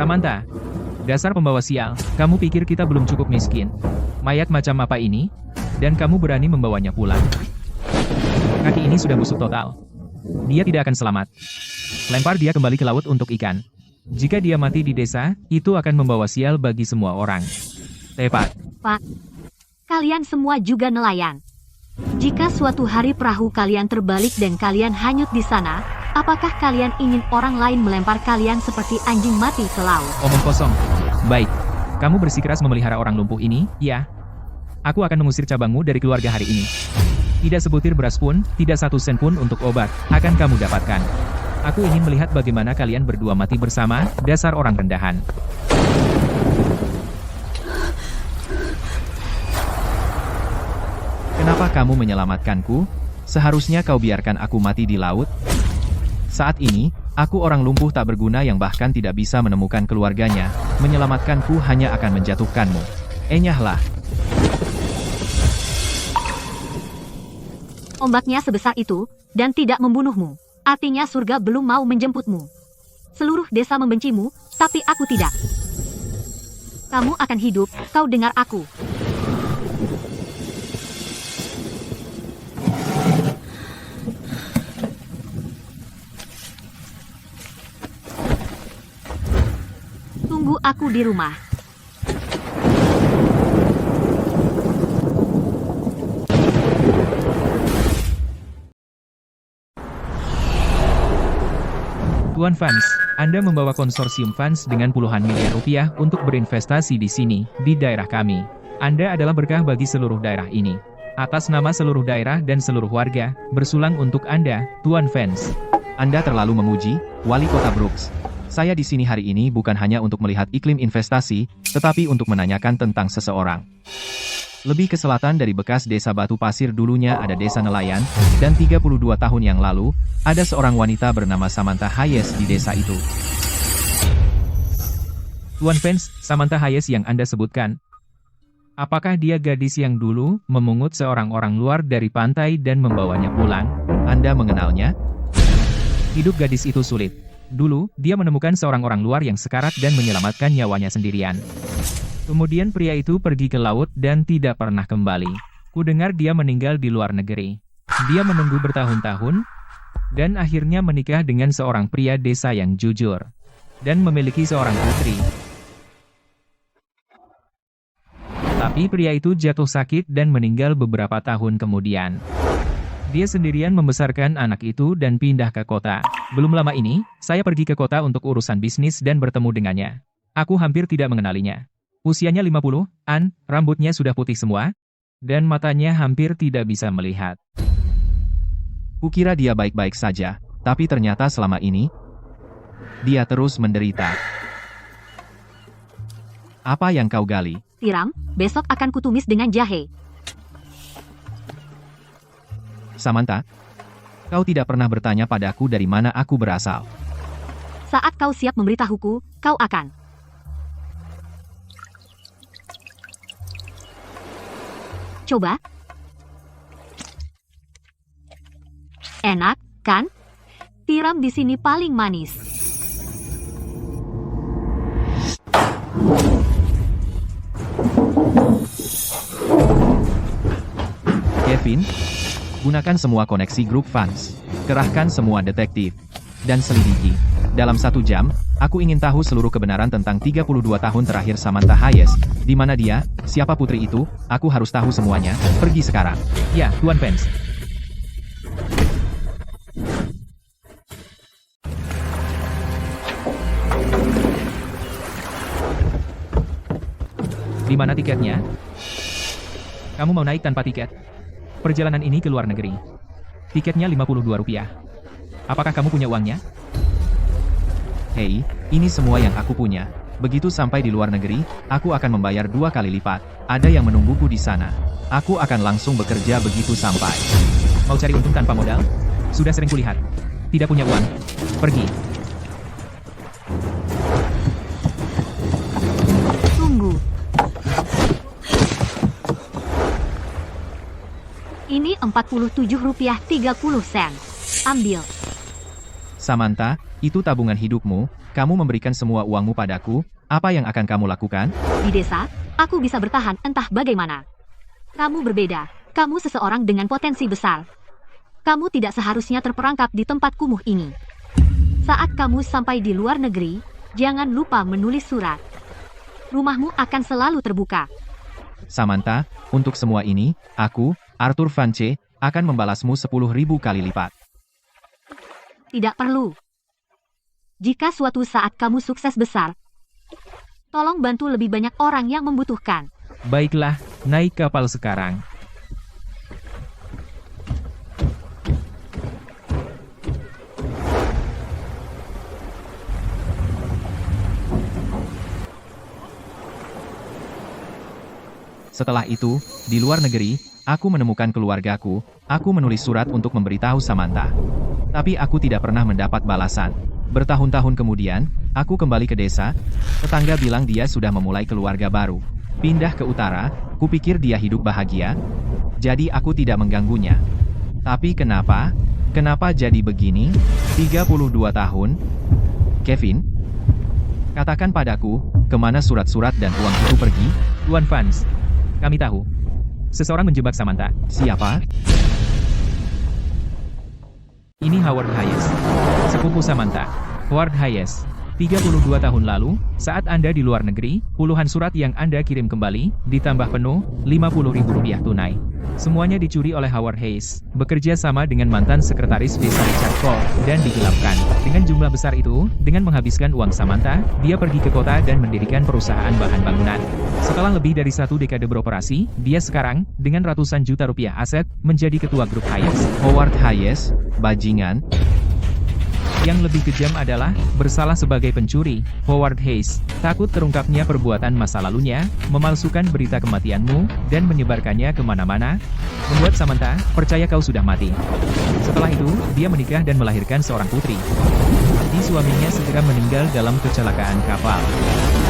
Samantha, dasar pembawa sial, kamu pikir kita belum cukup miskin? Mayat macam apa ini? Dan kamu berani membawanya pulang? Kaki ini sudah busuk total. Dia tidak akan selamat. Lempar dia kembali ke laut untuk ikan. Jika dia mati di desa, itu akan membawa sial bagi semua orang. Tepat. Pak, kalian semua juga nelayan. Jika suatu hari perahu kalian terbalik dan kalian hanyut di sana, apakah kalian ingin orang lain melempar kalian seperti anjing mati ke laut? Omong kosong. Baik. Kamu bersikeras memelihara orang lumpuh ini, ya? Aku akan mengusir cabangmu dari keluarga hari ini. Tidak sebutir beras pun, tidak satu sen pun untuk obat, akan kamu dapatkan. Aku ingin melihat bagaimana kalian berdua mati bersama, dasar orang rendahan. Kenapa kamu menyelamatkanku? Seharusnya kau biarkan aku mati di laut. Saat ini, aku orang lumpuh tak berguna yang bahkan tidak bisa menemukan keluarganya. Menyelamatkanku hanya akan menjatuhkanmu. Enyahlah. Ombaknya sebesar itu, dan tidak membunuhmu. Artinya surga belum mau menjemputmu. Seluruh desa membencimu, tapi aku tidak. Kamu akan hidup, kau dengar aku. Tunggu aku di rumah. Tuan Fans, Anda membawa konsorsium Fans dengan puluhan miliar rupiah untuk berinvestasi di sini, di daerah kami. Anda adalah berkah bagi seluruh daerah ini. Atas nama seluruh daerah dan seluruh warga, bersulang untuk Anda, Tuan Fans. Anda terlalu memuji, Wali Kota Brooks. Saya di sini hari ini bukan hanya untuk melihat iklim investasi, tetapi untuk menanyakan tentang seseorang. Lebih ke selatan dari bekas desa Batu Pasir dulunya ada desa nelayan, dan 32 tahun yang lalu, ada seorang wanita bernama Samantha Hayes di desa itu. Tuan Fans, Samantha Hayes yang Anda sebutkan. Apakah dia gadis yang dulu memungut seorang orang luar dari pantai dan membawanya pulang? Anda mengenalnya? Hidup gadis itu sulit. Dulu, dia menemukan seorang orang luar yang sekarat dan menyelamatkan nyawanya sendirian. Kemudian pria itu pergi ke laut dan tidak pernah kembali. Kudengar dia meninggal di luar negeri. Dia menunggu bertahun-tahun, dan akhirnya menikah dengan seorang pria desa yang jujur, dan memiliki seorang putri. Tapi pria itu jatuh sakit dan meninggal beberapa tahun kemudian. Dia sendirian membesarkan anak itu dan pindah ke kota. Belum lama ini, saya pergi ke kota untuk urusan bisnis dan bertemu dengannya. Aku hampir tidak mengenalinya. Usianya 50-an, rambutnya sudah putih semua, dan matanya hampir tidak bisa melihat. Kukira dia baik-baik saja, tapi ternyata selama ini, dia terus menderita. Apa yang kau gali? Tiram, besok akan kutumis dengan jahe. Samantha, kau tidak pernah bertanya padaku dari mana aku berasal. Saat kau siap memberitahuku, kau akan. Coba. Enak, kan? Tiram di sini paling manis. Kevin, gunakan semua koneksi grup fans. Kerahkan semua detektif. Dan selidiki. Dalam 1 jam, aku ingin tahu seluruh kebenaran tentang 32 tahun terakhir Samantha Hayes. Di mana dia? Siapa putri itu? Aku harus tahu semuanya. Pergi sekarang. Ya, Tuan Fans. Di mana tiketnya? Kamu mau naik tanpa tiket? Perjalanan ini ke luar negeri. Tiketnya Rp52. Apakah kamu punya uangnya? Hei, ini semua yang aku punya. Begitu sampai di luar negeri, aku akan membayar 2 kali lipat. Ada yang menungguku di sana. Aku akan langsung bekerja begitu sampai. Mau cari untung tanpa modal? Sudah sering kulihat. Tidak punya uang. Pergi. Tunggu. Ini Rp47.30. Ambil. Samantha, itu tabungan hidupmu, kamu memberikan semua uangmu padaku, apa yang akan kamu lakukan? Di desa, aku bisa bertahan entah bagaimana. Kamu berbeda, kamu seseorang dengan potensi besar. Kamu tidak seharusnya terperangkap di tempat kumuh ini. Saat kamu sampai di luar negeri, jangan lupa menulis surat. Rumahmu akan selalu terbuka. Samantha, untuk semua ini, aku, Arthur Vance, akan membalasmu 10.000 kali lipat. Tidak perlu. Jika suatu saat kamu sukses besar, tolong bantu lebih banyak orang yang membutuhkan. Baiklah, naik kapal sekarang. Setelah itu, di luar negeri, aku menemukan keluargaku, aku menulis surat untuk memberitahu Samantha. Tapi aku tidak pernah mendapat balasan. Bertahun-tahun kemudian, aku kembali ke desa, tetangga bilang dia sudah memulai keluarga baru. Pindah ke utara, kupikir dia hidup bahagia, jadi aku tidak mengganggunya. Tapi kenapa? Kenapa jadi begini? 32 tahun? Kevin? Katakan padaku, kemana surat-surat dan uang itu pergi? Tuan Vance, kami tahu. Seseorang menjebak Samantha. Siapa? Ini Howard Hayes, sepupu Samantha. Howard Hayes, 32 tahun lalu, saat Anda di luar negeri, puluhan surat yang Anda kirim kembali, ditambah penuh, Rp50.000 tunai. Semuanya dicuri oleh Howard Hayes, bekerja sama dengan mantan sekretaris desa Richard Cole, dan digelapkan. Dengan jumlah besar itu, dengan menghabiskan uang Samantha, dia pergi ke kota dan mendirikan perusahaan bahan bangunan. Setelah lebih dari 1 dekade beroperasi, dia sekarang, dengan ratusan juta rupiah aset, menjadi ketua grup Hayes. Howard Hayes, bajingan. Yang lebih kejam adalah, bersalah sebagai pencuri. Howard Hayes, takut terungkapnya perbuatan masa lalunya, memalsukan berita kematianmu, dan menyebarkannya kemana-mana, membuat Samantha percaya kau sudah mati. Setelah itu, dia menikah dan melahirkan seorang putri. Tapi suaminya segera meninggal dalam kecelakaan kapal.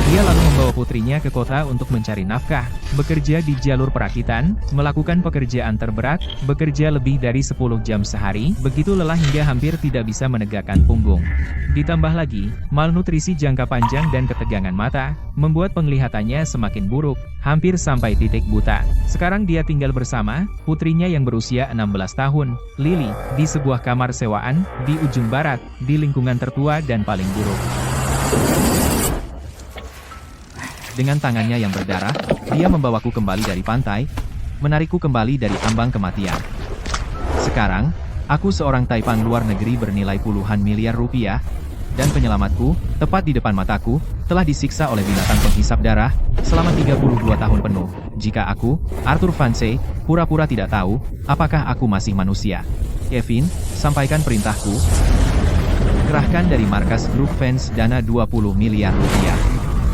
Dia lalu membawa putrinya ke kota untuk mencari nafkah, bekerja di jalur perakitan, melakukan pekerjaan terberat, bekerja lebih dari 10 jam sehari, begitu lelah hingga hampir tidak bisa menegakkan punggung. Ditambah lagi, malnutrisi jangka panjang dan ketegangan mata, membuat penglihatannya semakin buruk, hampir sampai titik buta. Sekarang dia tinggal bersama putrinya yang berusia 16 tahun, Lily, di sebuah kamar sewaan, di ujung barat, di lingkungan tertua dan paling buruk. Dengan tangannya yang berdarah, dia membawaku kembali dari pantai, menarikku kembali dari ambang kematian. Sekarang, aku seorang taipan luar negeri bernilai puluhan miliar rupiah, dan penyelamatku, tepat di depan mataku, telah disiksa oleh binatang penghisap darah, selama 32 tahun penuh. Jika aku, Arthur Vance, pura-pura tidak tahu, apakah aku masih manusia. Kevin, sampaikan perintahku. Kerahkan dari markas grup Vance dana 20 miliar rupiah.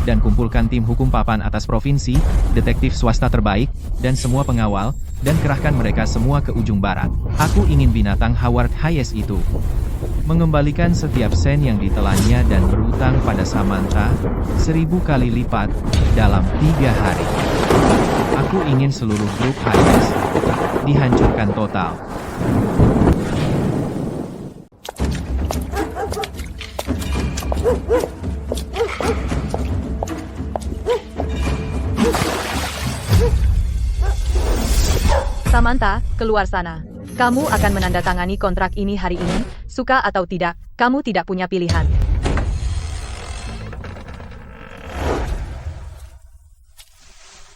Dan kumpulkan tim hukum papan atas provinsi, detektif swasta terbaik, dan semua pengawal, dan kerahkan mereka semua ke ujung barat. Aku ingin binatang Howard Hayes itu mengembalikan setiap sen yang ditelannya dan berutang pada Samantha 1000 kali lipat dalam 3 hari. Aku ingin seluruh grup Hayes dihancurkan total. Samantha, keluar sana. Kamu akan menandatangani kontrak ini hari ini, suka atau tidak, kamu tidak punya pilihan.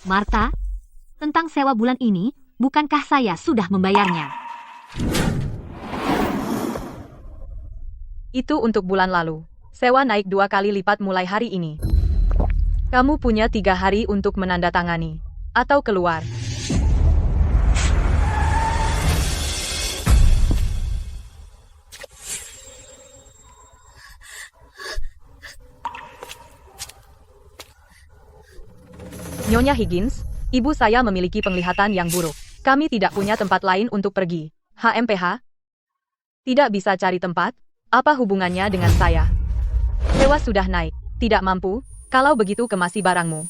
Martha, tentang sewa bulan ini, bukankah saya sudah membayarnya? Itu untuk bulan lalu. Sewa naik 2 kali lipat mulai hari ini. Kamu punya 3 hari untuk menandatangani. Atau keluar. Nyonya Higgins, ibu saya memiliki penglihatan yang buruk. Kami tidak punya tempat lain untuk pergi. HMPH? Tidak bisa cari tempat? Apa hubungannya dengan saya? Sewa sudah naik. Tidak mampu? Kalau begitu kemasi barangmu.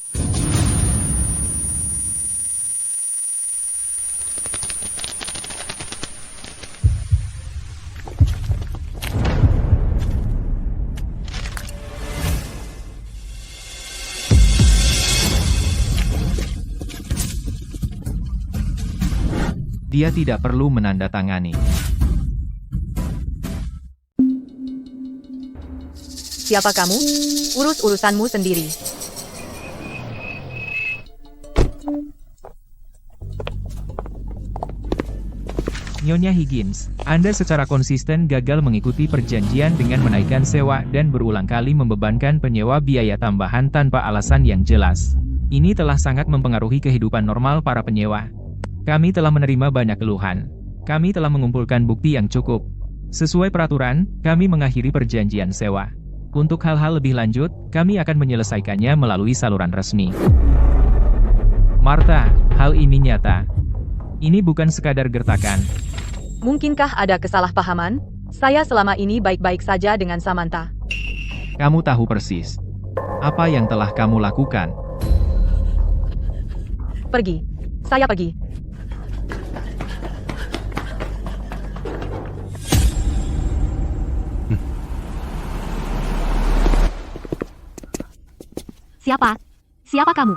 Dia tidak perlu menandatangani. Siapa kamu? Urus urusanmu sendiri. Nyonya Higgins, Anda secara konsisten gagal mengikuti perjanjian dengan menaikkan sewa dan berulang kali membebankan penyewa biaya tambahan tanpa alasan yang jelas. Ini telah sangat mempengaruhi kehidupan normal para penyewa. Kami telah menerima banyak keluhan. Kami telah mengumpulkan bukti yang cukup. Sesuai peraturan, kami mengakhiri perjanjian sewa. Untuk hal-hal lebih lanjut, kami akan menyelesaikannya melalui saluran resmi. Martha, hal ini nyata. Ini bukan sekadar gertakan. Mungkinkah ada kesalahpahaman? Saya selama ini baik-baik saja dengan Samantha. Kamu tahu persis apa yang telah kamu lakukan. Pergi. Saya pergi. Siapa? Siapa kamu?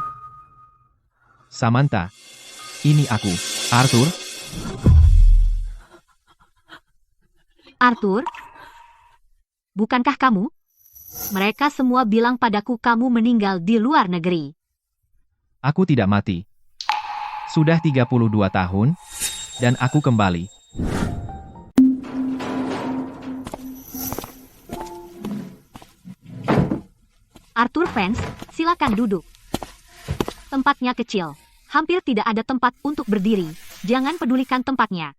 Samantha, ini aku, Arthur. Arthur? Bukankah kamu? Mereka semua bilang padaku kamu meninggal di luar negeri. Aku tidak mati. Sudah 32 tahun, dan aku kembali. Arthur fans, silakan duduk. Tempatnya kecil. Hampir tidak ada tempat untuk berdiri. Jangan pedulikan tempatnya.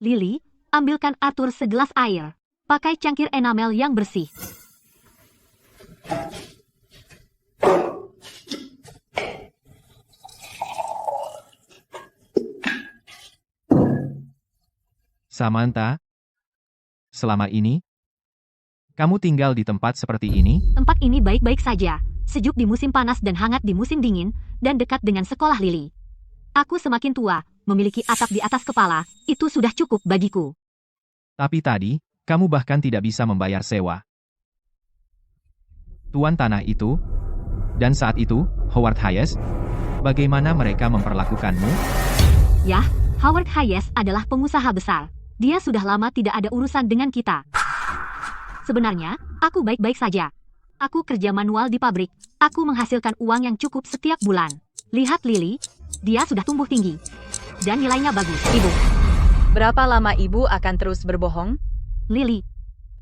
Lily, ambilkan Arthur segelas air. Pakai cangkir enamel yang bersih. Samantha, selama ini, kamu tinggal di tempat seperti ini? Tempat ini baik-baik saja. Sejuk di musim panas dan hangat di musim dingin, dan dekat dengan sekolah Lily. Aku semakin tua, memiliki atap di atas kepala, itu sudah cukup bagiku. Tapi tadi, kamu bahkan tidak bisa membayar sewa. Tuan tanah itu, dan saat itu, Howard Hayes, bagaimana mereka memperlakukanmu? Yah, Howard Hayes adalah pengusaha besar. Dia sudah lama tidak ada urusan dengan kita. Sebenarnya, aku baik-baik saja. Aku kerja manual di pabrik. Aku menghasilkan uang yang cukup setiap bulan. Lihat Lily, dia sudah tumbuh tinggi. Dan nilainya bagus. Ibu, berapa lama ibu akan terus berbohong? Lily,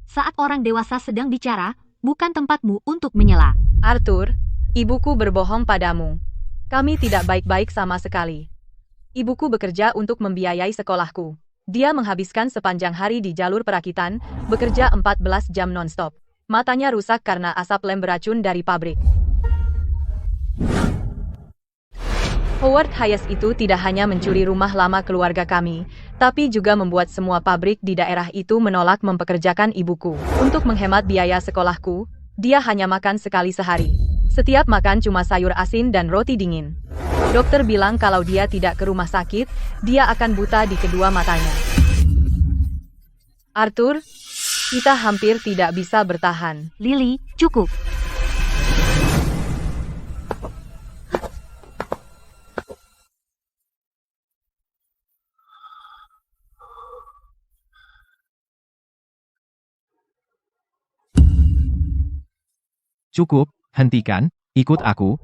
saat orang dewasa sedang bicara, bukan tempatmu untuk menyela. Arthur, ibuku berbohong padamu. Kami tidak baik-baik sama sekali. Ibuku bekerja untuk membiayai sekolahku. Dia menghabiskan sepanjang hari di jalur perakitan, bekerja 14 jam non-stop. Matanya rusak karena asap lem beracun dari pabrik. Howard Hayes itu tidak hanya mencuri rumah lama keluarga kami, tapi juga membuat semua pabrik di daerah itu menolak mempekerjakan ibuku. Untuk menghemat biaya sekolahku, dia hanya makan sekali sehari. Setiap makan cuma sayur asin dan roti dingin. Dokter bilang kalau dia tidak ke rumah sakit, dia akan buta di kedua matanya. Arthur, kita hampir tidak bisa bertahan. Lily, cukup. Cukup, hentikan, ikut aku.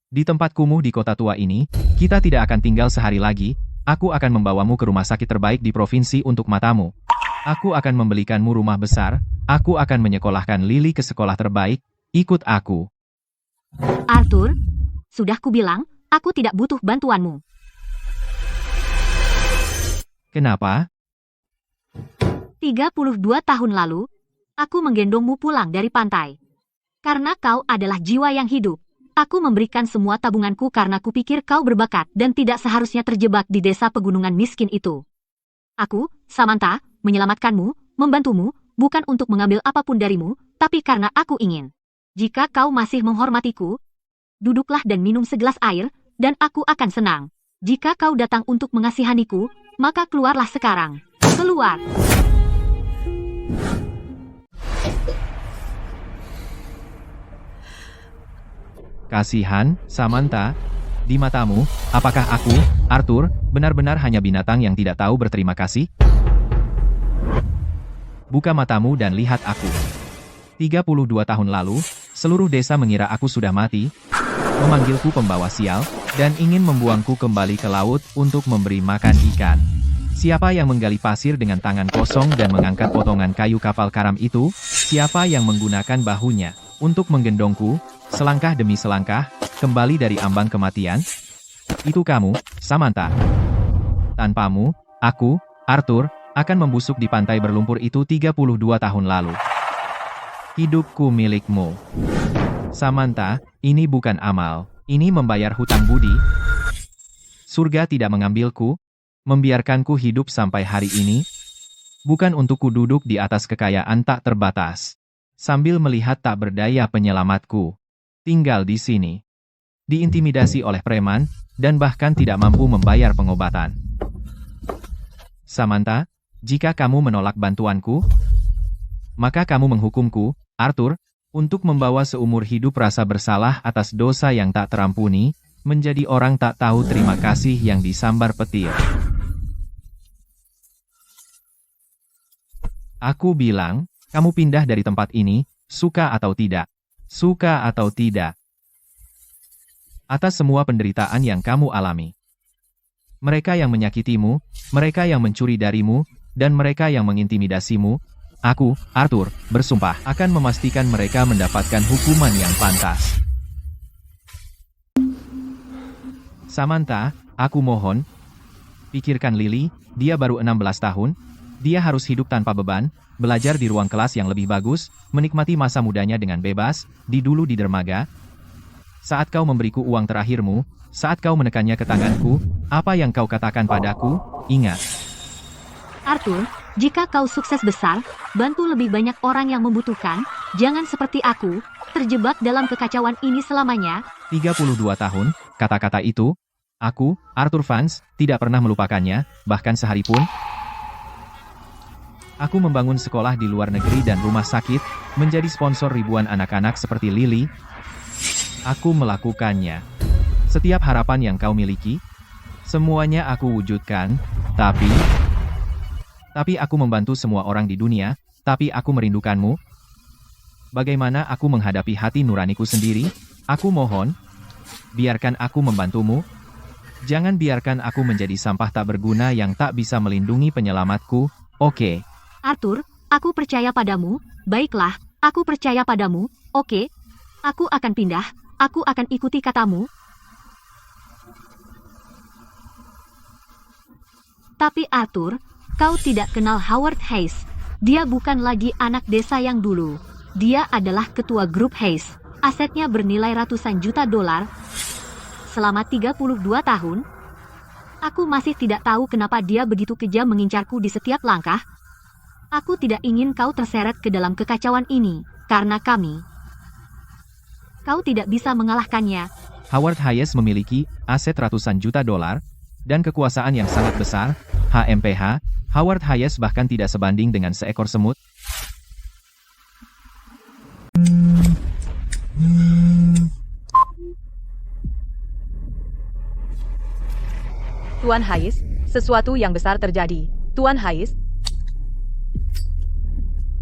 Di tempat kumuh di kota tua ini, kita tidak akan tinggal sehari lagi. Aku akan membawamu ke rumah sakit terbaik di provinsi untuk matamu. Aku akan membelikanmu rumah besar. Aku akan menyekolahkan Lily ke sekolah terbaik. Ikut aku. Arthur, sudah kubilang, aku tidak butuh bantuanmu. Kenapa? 32 tahun lalu, aku menggendongmu pulang dari pantai. Karena kau adalah jiwa yang hidup. Aku memberikan semua tabunganku karena kupikir kau berbakat dan tidak seharusnya terjebak di desa pegunungan miskin itu. Aku, Samantha, menyelamatkanmu, membantumu, bukan untuk mengambil apapun darimu, tapi karena aku ingin. Jika kau masih menghormatiku, duduklah dan minum segelas air, dan aku akan senang. Jika kau datang untuk mengasihaniku, maka keluarlah sekarang. Keluar! Kasihan, Samantha. Di matamu, apakah aku, Arthur, Benar-benar hanya binatang yang tidak tahu berterima kasih? Buka matamu dan lihat aku. 32 tahun lalu, seluruh desa mengira aku sudah mati, memanggilku pembawa sial, dan ingin membuangku kembali ke laut untuk memberi makan ikan. Siapa yang menggali pasir dengan tangan kosong dan mengangkat potongan kayu kapal karam itu? Siapa yang menggunakan bahunya untuk menggendongku, selangkah demi selangkah, kembali dari ambang kematian? Itu kamu, Samantha. Tanpamu, aku, Arthur, akan membusuk di pantai berlumpur itu 32 tahun lalu. Hidupku milikmu. Samantha, ini bukan amal. Ini membayar hutang budi. Surga tidak mengambilku, membiarkanku hidup sampai hari ini, bukan untukku duduk di atas kekayaan tak terbatas, sambil melihat tak berdaya penyelamatku tinggal di sini, diintimidasi oleh preman, dan bahkan tidak mampu membayar pengobatan. Samantha, jika kamu menolak bantuanku, maka kamu menghukumku, Arthur, untuk membawa seumur hidup rasa bersalah atas dosa yang tak terampuni, menjadi orang tak tahu terima kasih yang disambar petir. Aku bilang, kamu pindah dari tempat ini, suka atau tidak. Suka atau tidak. Atas semua penderitaan yang kamu alami. Mereka yang menyakitimu, mereka yang mencuri darimu, dan mereka yang mengintimidasimu, aku, Arthur, bersumpah akan memastikan mereka mendapatkan hukuman yang pantas. Samantha, aku mohon, pikirkan Lily, dia baru 16 tahun, dia harus hidup tanpa beban, belajar di ruang kelas yang lebih bagus, menikmati masa mudanya dengan bebas, dulu di dermaga. Saat kau memberiku uang terakhirmu, saat kau menekannya ke tanganku, apa yang kau katakan padaku, ingat. Arthur, jika kau sukses besar, bantu lebih banyak orang yang membutuhkan, jangan seperti aku, terjebak dalam kekacauan ini selamanya. 32 tahun, kata-kata itu, aku, Arthur Vance, tidak pernah melupakannya, bahkan sehari pun. Aku membangun sekolah di luar negeri dan rumah sakit, menjadi sponsor ribuan anak-anak seperti Lily. Aku melakukannya. Setiap harapan yang kau miliki, semuanya aku wujudkan, tapi aku membantu semua orang di dunia, tapi aku merindukanmu. Bagaimana aku menghadapi hati nuraniku sendiri? Aku mohon, biarkan aku membantumu. Jangan biarkan aku menjadi sampah tak berguna yang tak bisa melindungi penyelamatku, oke? Arthur, aku percaya padamu, baiklah, aku percaya padamu, oke? Aku akan pindah, aku akan ikuti katamu. Tapi Arthur, kau tidak kenal Howard Hayes. Dia bukan lagi anak desa yang dulu. Dia adalah ketua grup Hayes. Asetnya bernilai ratusan juta dolar. Selama 32 tahun, aku masih tidak tahu kenapa dia begitu kejam mengincarku di setiap langkah. Aku tidak ingin kau terseret ke dalam kekacauan ini, karena kau tidak bisa mengalahkannya. Howard Hayes memiliki aset ratusan juta dolar, dan kekuasaan yang sangat besar, HMPH, Howard Hayes bahkan tidak sebanding dengan seekor semut. Tuan Hayes, sesuatu yang besar terjadi. Tuan Hayes,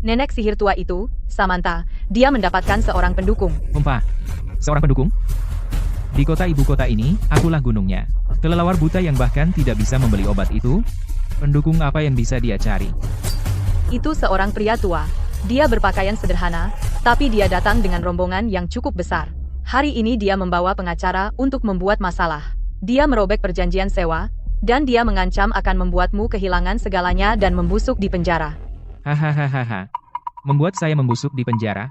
nenek sihir tua itu, Samantha, dia mendapatkan seorang pendukung. Seorang pendukung? Di kota ibu kota ini, akulah gunungnya. Kelelawar buta yang bahkan tidak bisa membeli obat itu. Pendukung apa yang bisa dia cari? Itu seorang pria tua. Dia berpakaian sederhana, tapi dia datang dengan rombongan yang cukup besar. Hari ini dia membawa pengacara untuk membuat masalah. Dia merobek perjanjian sewa, dan dia mengancam akan membuatmu kehilangan segalanya dan membusuk di penjara. Hahaha. Membuat saya membusuk di penjara?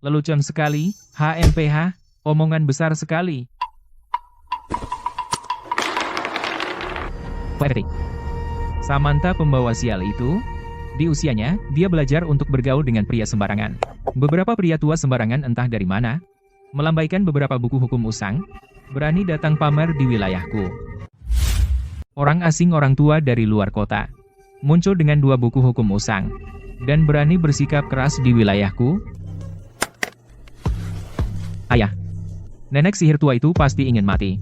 Lelucon sekali, HMPH, omongan besar sekali. Patrick. Samantha pembawa sial itu, di usianya, dia belajar untuk bergaul dengan pria sembarangan. Beberapa pria tua sembarangan entah dari mana, melambaikan beberapa buku hukum usang, berani datang pamer di wilayahku. Orang asing orang tua dari luar kota, muncul dengan 2 buku hukum usang, dan berani bersikap keras di wilayahku. Ayah, nenek sihir tua itu pasti ingin mati.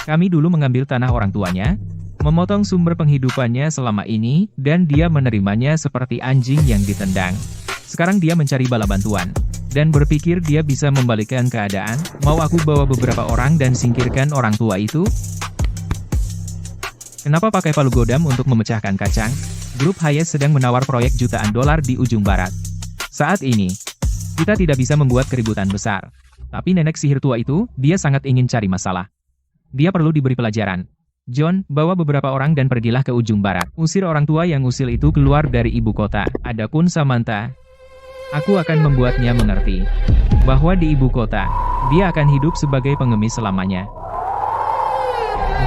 Kami dulu mengambil tanah orang tuanya, memotong sumber penghidupannya selama ini, dan dia menerimanya seperti anjing yang ditendang. Sekarang dia mencari bala bantuan, dan berpikir dia bisa membalikkan keadaan. Mau aku bawa beberapa orang dan singkirkan orang tua itu? Kenapa pakai palu godam untuk memecahkan kacang? Grup Hayes sedang menawar proyek jutaan dolar di ujung barat. Saat ini, kita tidak bisa membuat keributan besar. Tapi nenek sihir tua itu, dia sangat ingin cari masalah. Dia perlu diberi pelajaran. John, bawa beberapa orang dan pergilah ke ujung barat. Usir orang tua yang usil itu keluar dari ibu kota. Adapun Samantha, aku akan membuatnya mengerti bahwa di ibu kota, dia akan hidup sebagai pengemis selamanya.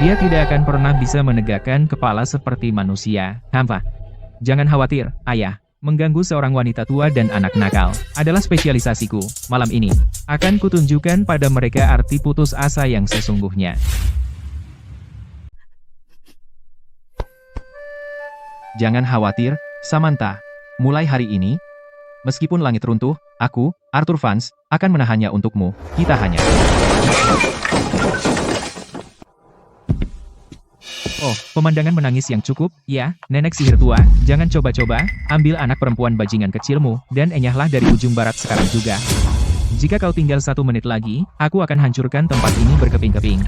Dia tidak akan pernah bisa menegakkan kepala seperti manusia. Hampa, jangan khawatir, ayah. Mengganggu seorang wanita tua dan anak nakal adalah spesialisasiku. Malam ini, akan kutunjukkan pada mereka arti putus asa yang sesungguhnya. Jangan khawatir, Samantha. Mulai hari ini, meskipun langit runtuh, aku, Arthur Vance, akan menahannya untukmu. Kita hanya... Oh, pemandangan menangis yang cukup, ya, nenek sihir tua, jangan coba-coba, ambil anak perempuan bajingan kecilmu, dan enyahlah dari ujung barat sekarang juga. Jika kau tinggal 1 menit lagi, aku akan hancurkan tempat ini berkeping-keping.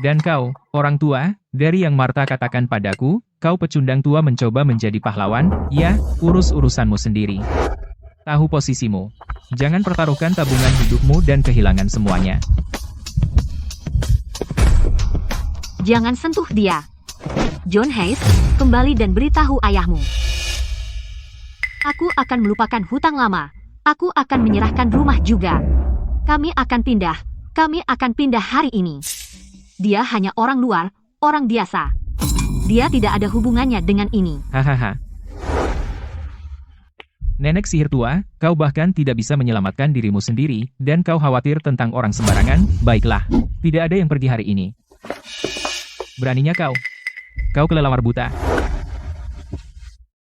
Dan kau, orang tua, dari yang Martha katakan padaku, kau pecundang tua mencoba menjadi pahlawan, ya, urus urusanmu sendiri. Tahu posisimu. Jangan pertaruhkan tabungan hidupmu dan kehilangan semuanya. Jangan sentuh dia. John Hayes, kembali dan beritahu ayahmu. Aku akan melupakan hutang lama. Aku akan menyerahkan rumah juga. Kami akan pindah hari ini. Dia hanya orang luar, orang biasa. Dia tidak ada hubungannya dengan ini. Hahaha. Nenek sihir tua, kau bahkan tidak bisa menyelamatkan dirimu sendiri, dan kau khawatir tentang orang sembarangan. Baiklah, tidak ada yang pergi hari ini. Beraninya kau. Kau kelelawar buta.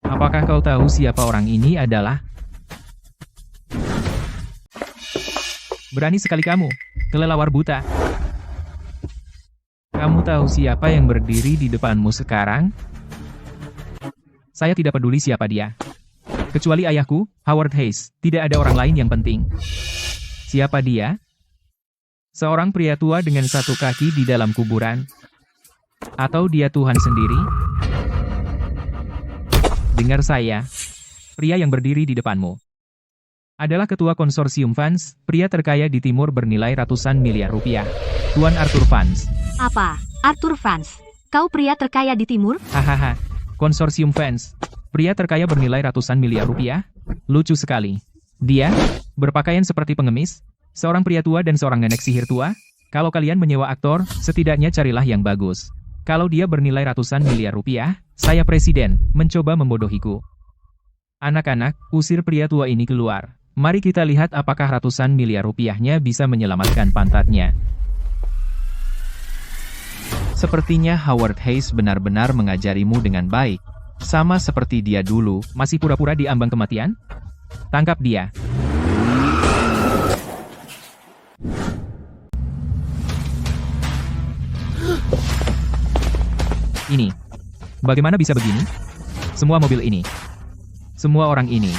Apakah kau tahu siapa orang ini adalah? Berani sekali kamu, kelelawar buta. Kamu tahu siapa yang berdiri di depanmu sekarang? Saya tidak peduli siapa dia. Kecuali ayahku, Howard Hayes, tidak ada orang lain yang penting. Siapa dia? Seorang pria tua dengan 1 kaki di dalam kuburan. Atau dia Tuhan sendiri? Dengar saya. Pria yang berdiri di depanmu adalah ketua konsorsium Vance, pria terkaya di timur bernilai ratusan miliar rupiah. Tuan Arthur Vance. Apa, Arthur Vance? Kau pria terkaya di timur? Hahaha. Konsorsium Vance. Pria terkaya bernilai ratusan miliar rupiah? Lucu sekali. Dia berpakaian seperti pengemis, seorang pria tua dan seorang nenek sihir tua. Kalau kalian menyewa aktor, setidaknya carilah yang bagus. Kalau dia bernilai ratusan miliar rupiah, saya presiden, mencoba membodohiku. Anak-anak, usir pria tua ini keluar. Mari kita lihat apakah ratusan miliar rupiahnya bisa menyelamatkan pantatnya. Sepertinya Howard Hayes benar-benar mengajarimu dengan baik. Sama seperti dia dulu. Masih pura-pura di ambang kematian? Tangkap dia. Ini. Bagaimana bisa begini? Semua mobil ini. Semua orang ini.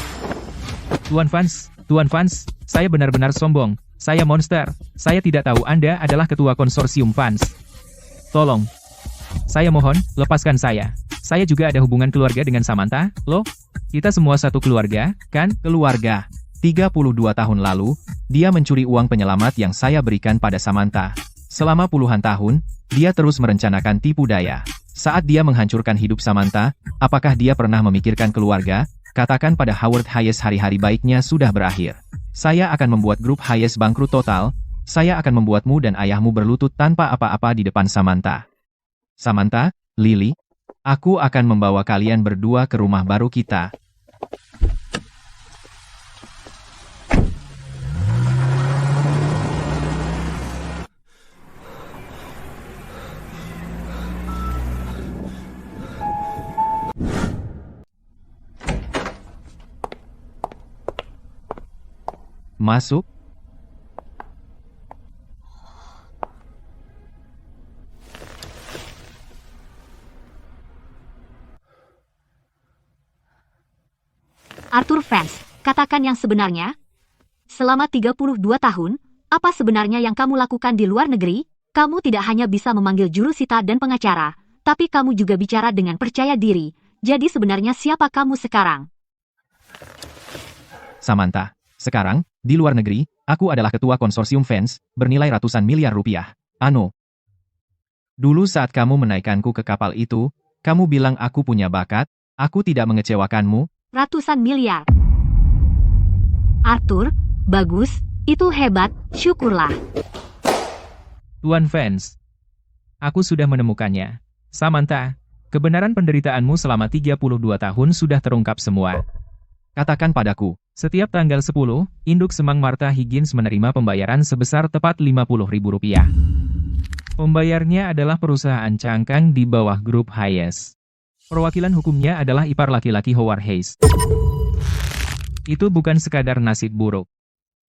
Tuan Vance, saya benar-benar sombong. Saya monster. Saya tidak tahu Anda adalah ketua konsorsium Vance. Tolong. Saya mohon, lepaskan saya. Saya juga ada hubungan keluarga dengan Samantha, loh. Kita semua satu keluarga, kan? Keluarga. 32 tahun lalu, dia mencuri uang penyelamat yang saya berikan pada Samantha. Selama puluhan tahun, dia terus merencanakan tipu daya. Saat dia menghancurkan hidup Samantha, apakah dia pernah memikirkan keluarga? Katakan pada Howard Hayes hari-hari baiknya sudah berakhir. Saya akan membuat grup Hayes bangkrut total. Saya akan membuatmu dan ayahmu berlutut tanpa apa-apa di depan Samantha. Samantha, Lily, aku akan membawa kalian berdua ke rumah baru kita. Masuk. Arthur Fans, katakan yang sebenarnya. Selama 32 tahun, apa sebenarnya yang kamu lakukan di luar negeri? Kamu tidak hanya bisa memanggil jurusita dan pengacara, tapi kamu juga bicara dengan percaya diri. Jadi sebenarnya siapa kamu sekarang? Samantha, sekarang, di luar negeri, aku adalah ketua konsorsium fans, bernilai ratusan miliar rupiah. Ano. Dulu saat kamu menaikkanku ke kapal itu, kamu bilang aku punya bakat, aku tidak mengecewakanmu. Ratusan miliar. Arthur, bagus, itu hebat, syukurlah. Tuan Fans. Aku sudah menemukannya. Samantha, kebenaran penderitaanmu selama 32 tahun sudah terungkap semua. Katakan padaku. Setiap tanggal 10, induk semang Martha Higgins menerima pembayaran sebesar tepat Rp50.000. Pembayarnya adalah perusahaan cangkang di bawah grup Hayes. Perwakilan hukumnya adalah ipar laki-laki Howard Hayes. Itu bukan sekadar nasib buruk.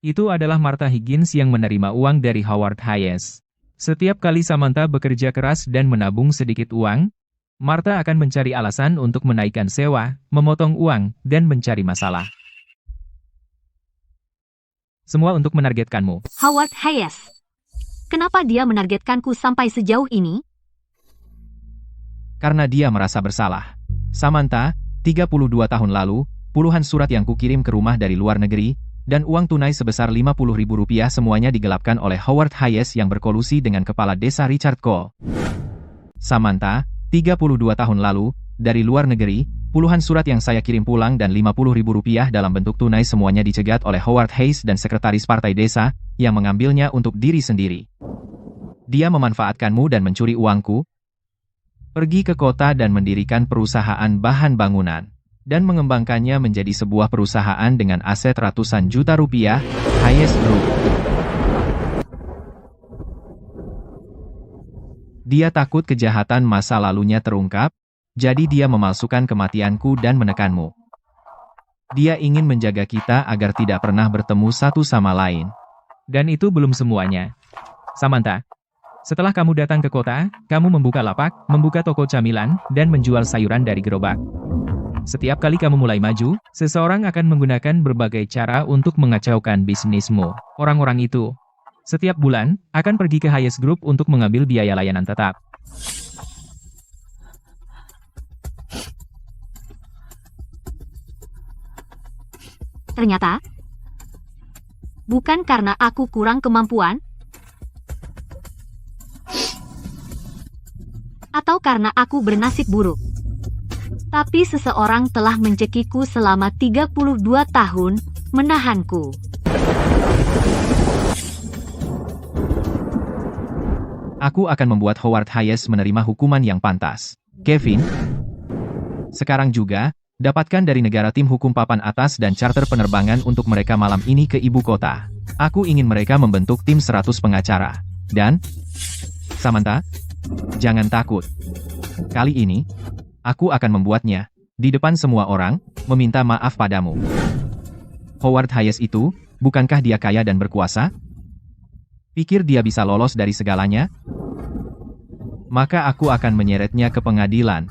Itu adalah Martha Higgins yang menerima uang dari Howard Hayes. Setiap kali Samantha bekerja keras dan menabung sedikit uang, Martha akan mencari alasan untuk menaikkan sewa, memotong uang, dan mencari masalah. Semua untuk menargetkanmu. Howard Hayes. Kenapa dia menargetkanku sampai sejauh ini? Karena dia merasa bersalah. Samantha, 32 tahun lalu, puluhan surat yang kukirim ke rumah dari luar negeri, dan uang tunai sebesar Rp50.000 semuanya digelapkan oleh Howard Hayes yang berkolusi dengan kepala desa Richard Cole. Samantha, 32 tahun lalu, dari luar negeri, puluhan surat yang saya kirim pulang dan Rp50.000 dalam bentuk tunai semuanya dicegat oleh Howard Hayes dan sekretaris partai desa, yang mengambilnya untuk diri sendiri. Dia memanfaatkanmu dan mencuri uangku, pergi ke kota dan mendirikan perusahaan bahan bangunan, dan mengembangkannya menjadi sebuah perusahaan dengan aset ratusan juta rupiah, Hayes Group. Dia takut kejahatan masa lalunya terungkap, jadi dia memalsukan kematianku dan menekanmu. Dia ingin menjaga kita agar tidak pernah bertemu satu sama lain. Dan itu belum semuanya. Samantha, setelah kamu datang ke kota, kamu membuka lapak, membuka toko camilan, dan menjual sayuran dari gerobak. Setiap kali kamu mulai maju, seseorang akan menggunakan berbagai cara untuk mengacaukan bisnismu. Orang-orang itu, setiap bulan, akan pergi ke Hayes Group untuk mengambil biaya layanan tetap. Ternyata, bukan karena aku kurang kemampuan, atau karena aku bernasib buruk. Tapi seseorang telah mencekiku selama 32 tahun, menahanku. Aku akan membuat Howard Hayes menerima hukuman yang pantas. Kevin, sekarang juga, dapatkan dari negara tim hukum papan atas dan charter penerbangan untuk mereka malam ini ke ibu kota. Aku ingin mereka membentuk tim 100 pengacara. Dan, Samantha, jangan takut. Kali ini, aku akan membuatnya, di depan semua orang, meminta maaf padamu. Howard Hayes itu, bukankah dia kaya dan berkuasa? Pikir dia bisa lolos dari segalanya? Maka aku akan menyeretnya ke pengadilan.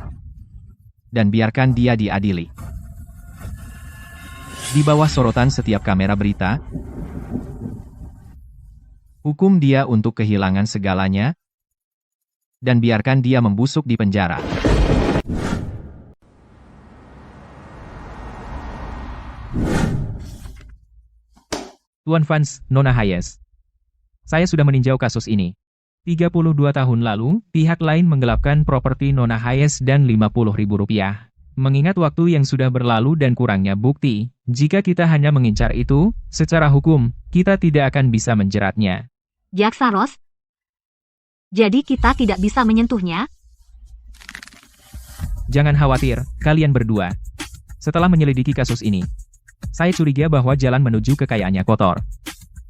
Dan biarkan dia diadili. Di bawah sorotan setiap kamera berita, hukum dia untuk kehilangan segalanya, dan biarkan dia membusuk di penjara. Tuan Fans, Nona Hayes. Saya sudah meninjau kasus ini. 32 tahun lalu, pihak lain menggelapkan properti Nona Hayes dan Rp50.000. Mengingat waktu yang sudah berlalu dan kurangnya bukti, jika kita hanya mengincar itu, secara hukum, kita tidak akan bisa menjeratnya. Jaksa Ross? Jadi kita tidak bisa menyentuhnya? Jangan khawatir, kalian berdua. Setelah menyelidiki kasus ini, saya curiga bahwa jalan menuju kekayaannya kotor.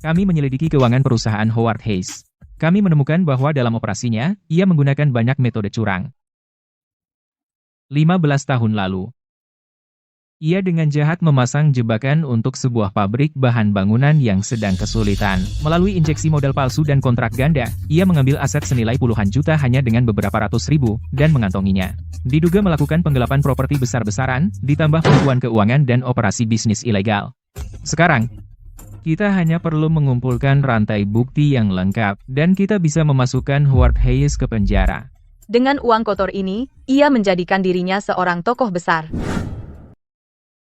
Kami menyelidiki keuangan perusahaan Howard Hayes. Kami menemukan bahwa dalam operasinya, ia menggunakan banyak metode curang. 15 tahun lalu, Ia dengan jahat memasang jebakan untuk sebuah pabrik bahan bangunan yang sedang kesulitan. Melalui injeksi modal palsu dan kontrak ganda, ia mengambil aset senilai puluhan juta hanya dengan beberapa ratus ribu, dan mengantonginya. Diduga melakukan penggelapan properti besar-besaran, ditambah penipuan keuangan dan operasi bisnis ilegal. Sekarang, kita hanya perlu mengumpulkan rantai bukti yang lengkap, dan kita bisa memasukkan Howard Hayes ke penjara. Dengan uang kotor ini, ia menjadikan dirinya seorang tokoh besar.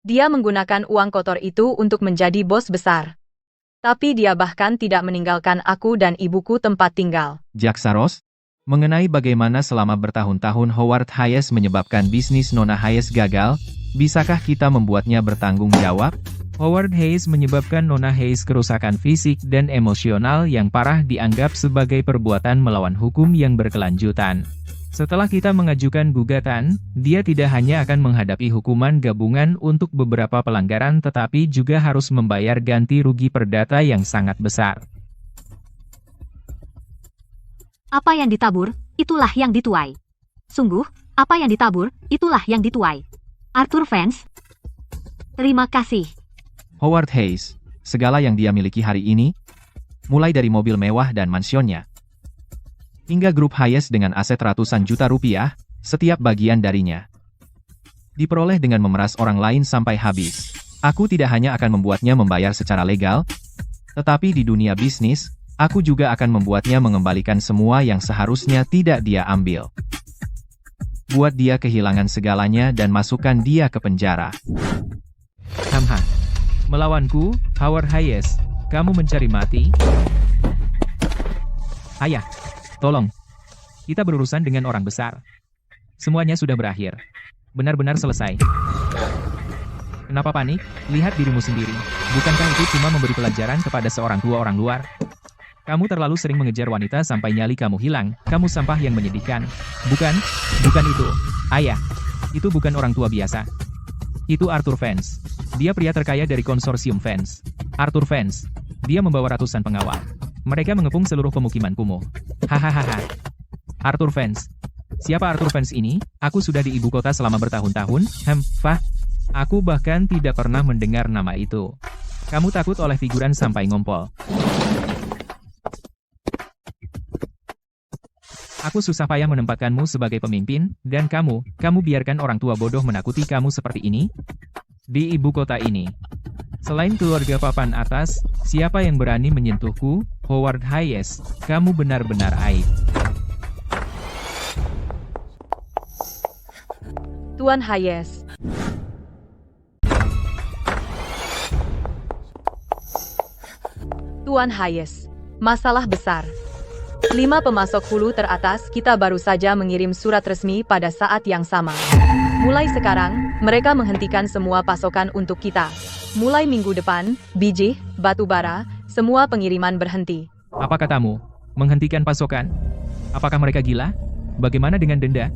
Dia menggunakan uang kotor itu untuk menjadi bos besar. Tapi dia bahkan tidak meninggalkan aku dan ibuku tempat tinggal. Jaksa Ross, mengenai bagaimana selama bertahun-tahun Howard Hayes menyebabkan bisnis Nona Hayes gagal, bisakah kita membuatnya bertanggung jawab? Howard Hayes menyebabkan Nona Hayes kerusakan fisik dan emosional yang parah dianggap sebagai perbuatan melawan hukum yang berkelanjutan. Setelah kita mengajukan gugatan, dia tidak hanya akan menghadapi hukuman gabungan untuk beberapa pelanggaran tetapi juga harus membayar ganti rugi perdata yang sangat besar. Apa yang ditabur, itulah yang dituai. Sungguh, apa yang ditabur, itulah yang dituai. Arthur Vance. Terima kasih. Howard Hayes, segala yang dia miliki hari ini, mulai dari mobil mewah dan mansionnya, hingga grup Hayes dengan aset ratusan juta rupiah, setiap bagian darinya diperoleh dengan memeras orang lain sampai habis. Aku tidak hanya akan membuatnya membayar secara legal, tetapi di dunia bisnis, aku juga akan membuatnya mengembalikan semua yang seharusnya tidak dia ambil. Buat dia kehilangan segalanya dan masukkan dia ke penjara. Hamha. Melawanku, Howard Hayes, kamu mencari mati? Ayah, tolong. Kita berurusan dengan orang besar. Semuanya sudah berakhir. Benar-benar selesai. Kenapa panik? Lihat dirimu sendiri. Bukankah itu cuma memberi pelajaran kepada seorang tua orang luar? Kamu terlalu sering mengejar wanita sampai nyali kamu hilang. Kamu sampah yang menyedihkan. Bukan itu. Ayah, itu bukan orang tua biasa. Itu Arthur Vance. Dia pria terkaya dari konsorsium Vance. Arthur Vance. Dia membawa ratusan pengawal. Mereka mengepung seluruh pemukiman kumuh. Hahaha. Arthur Vance. Siapa Arthur Vance ini? Aku sudah di ibu kota selama bertahun-tahun. Aku bahkan tidak pernah mendengar nama itu. Kamu takut oleh figuran sampai ngompol. Aku susah payah menempatkanmu sebagai pemimpin, dan kamu biarkan orang tua bodoh menakuti kamu seperti ini? Di ibu kota ini. Selain keluarga papan atas, siapa yang berani menyentuhku? Howard Hayes, kamu benar-benar aib. Tuan Hayes. Tuan Hayes. Masalah besar. 5 pemasok hulu teratas kita baru saja mengirim surat resmi pada saat yang sama. Mulai sekarang, mereka menghentikan semua pasokan untuk kita. Mulai minggu depan, biji, batu bara, semua pengiriman berhenti. Apa katamu? Menghentikan pasokan? Apakah mereka gila? Bagaimana dengan denda?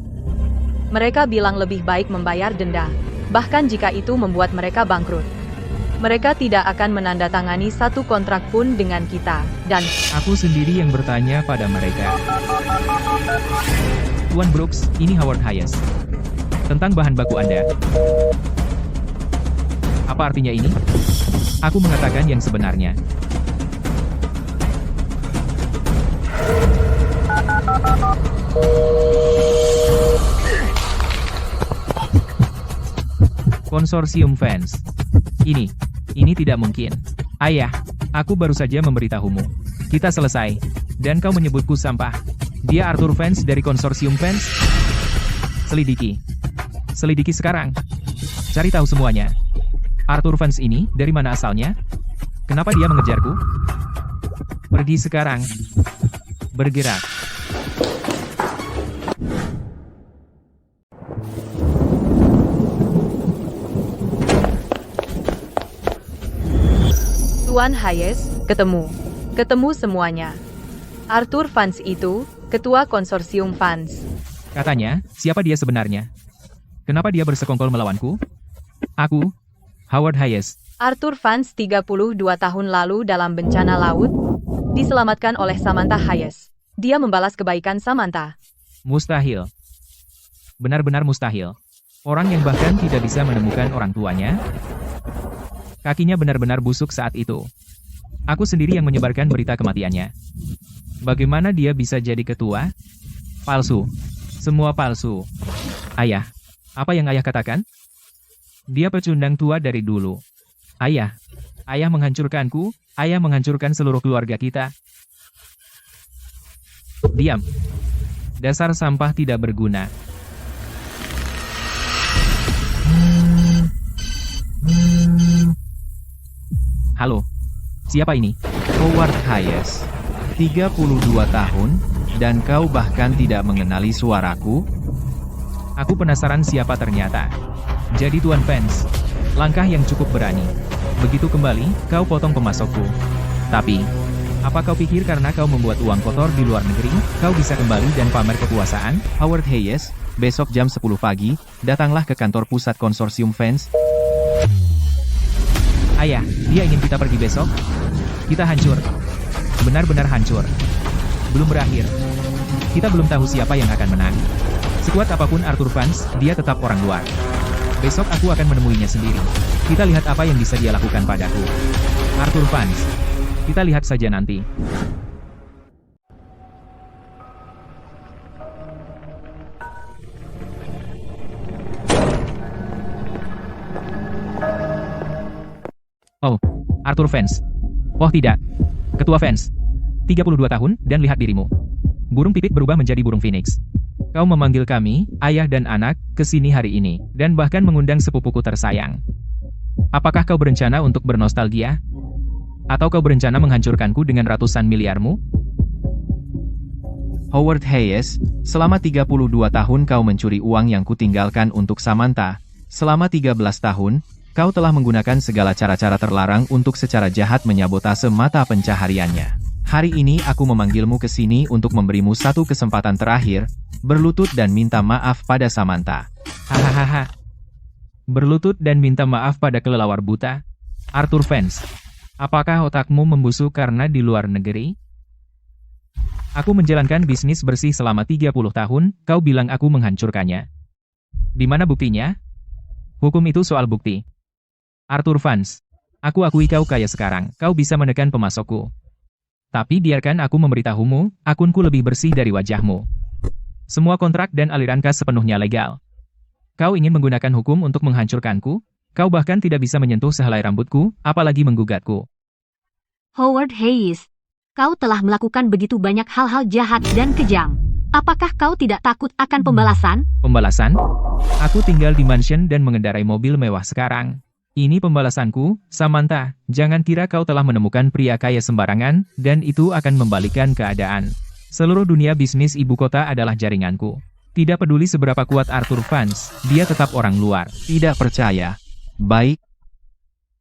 Mereka bilang lebih baik membayar denda, bahkan jika itu membuat mereka bangkrut. Mereka tidak akan menandatangani satu kontrak pun dengan kita, dan aku sendiri yang bertanya pada mereka. Tuan Brooks, ini Howard Hayes. Tentang bahan baku Anda. Apa artinya ini? Aku mengatakan yang sebenarnya. Konsorsium Vance. Ini tidak mungkin. Ayah, aku baru saja memberitahumu. Kita selesai. Dan kau menyebutku sampah. Dia Arthur Vance dari konsorsium Vance. Selidiki. Selidiki sekarang. Cari tahu semuanya. Arthur Vance ini, dari mana asalnya? Kenapa dia mengejarku? Pergi sekarang. Bergerak. Tuan Hayes, ketemu semuanya. Arthur Vance itu, ketua konsorsium Vance. Katanya, siapa dia sebenarnya? Kenapa dia bersekongkol melawanku? Aku, Howard Hayes. Arthur Vance 32 tahun lalu dalam bencana laut, diselamatkan oleh Samantha Hayes. Dia membalas kebaikan Samantha. Mustahil. Benar-benar mustahil. Orang yang bahkan tidak bisa menemukan orang tuanya. Kakinya benar-benar busuk saat itu. Aku sendiri yang menyebarkan berita kematiannya. Bagaimana dia bisa jadi ketua? Palsu. Semua palsu. Ayah. Apa yang ayah katakan? Dia pecundang tua dari dulu. Ayah. Ayah menghancurkanku. Ayah menghancurkan seluruh keluarga kita. Diam. Dasar sampah tidak berguna. Halo. Siapa ini? Howard Hayes. 32 tahun, dan kau bahkan tidak mengenali suaraku? Aku penasaran siapa ternyata. Jadi Tuan Vance. Langkah yang cukup berani. Begitu kembali, kau potong pemasokku. Tapi, apa kau pikir karena kau membuat uang kotor di luar negeri, kau bisa kembali dan pamer kekuasaan? Howard Hayes, besok jam 10 pagi, datanglah ke kantor pusat konsorsium Vance. Ayah, dia ingin kita pergi besok? Kita hancur. Benar-benar hancur. Belum berakhir. Kita belum tahu siapa yang akan menang. Sekuat apapun Arthur Vance, dia tetap orang luar. Besok aku akan menemuinya sendiri. Kita lihat apa yang bisa dia lakukan padaku. Arthur Vance. Kita lihat saja nanti. Oh, Arthur Vance. Oh tidak. Ketua Vance. 32 tahun, dan lihat dirimu. Burung pipit berubah menjadi burung phoenix. Kau memanggil kami, ayah dan anak, ke sini hari ini, dan bahkan mengundang sepupuku tersayang. Apakah kau berencana untuk bernostalgia? Atau kau berencana menghancurkanku dengan ratusan miliarmu? Howard Hayes, selama 32 tahun kau mencuri uang yang kutinggalkan untuk Samantha. Selama 13 tahun, kau telah menggunakan segala cara-cara terlarang untuk secara jahat menyabotase mata pencahariannya. Hari ini aku memanggilmu ke sini untuk memberimu satu kesempatan terakhir, berlutut dan minta maaf pada Samantha. Hahaha. Berlutut dan minta maaf pada kelelawar buta? Arthur Vance. Apakah otakmu membusuk karena di luar negeri? Aku menjalankan bisnis bersih selama 30 tahun, kau bilang aku menghancurkannya. Di mana buktinya? Hukum itu soal bukti. Arthur Vance. Aku akui kau kaya sekarang, kau bisa menekan pemasokku. Tapi biarkan aku memberitahumu, akunku lebih bersih dari wajahmu. Semua kontrak dan aliran kas sepenuhnya legal. Kau ingin menggunakan hukum untuk menghancurkanku? Kau bahkan tidak bisa menyentuh sehelai rambutku, apalagi menggugatku. Howard Hayes, kau telah melakukan begitu banyak hal-hal jahat dan kejam. Apakah kau tidak takut akan pembalasan? Pembalasan? Aku tinggal di mansion dan mengendarai mobil mewah sekarang. Ini pembalasanku, Samantha. Jangan kira kau telah menemukan pria kaya sembarangan, dan itu akan membalikkan keadaan. Seluruh dunia bisnis ibu kota adalah jaringanku. Tidak peduli seberapa kuat Arthur Vance, dia tetap orang luar. Tidak percaya. Baik.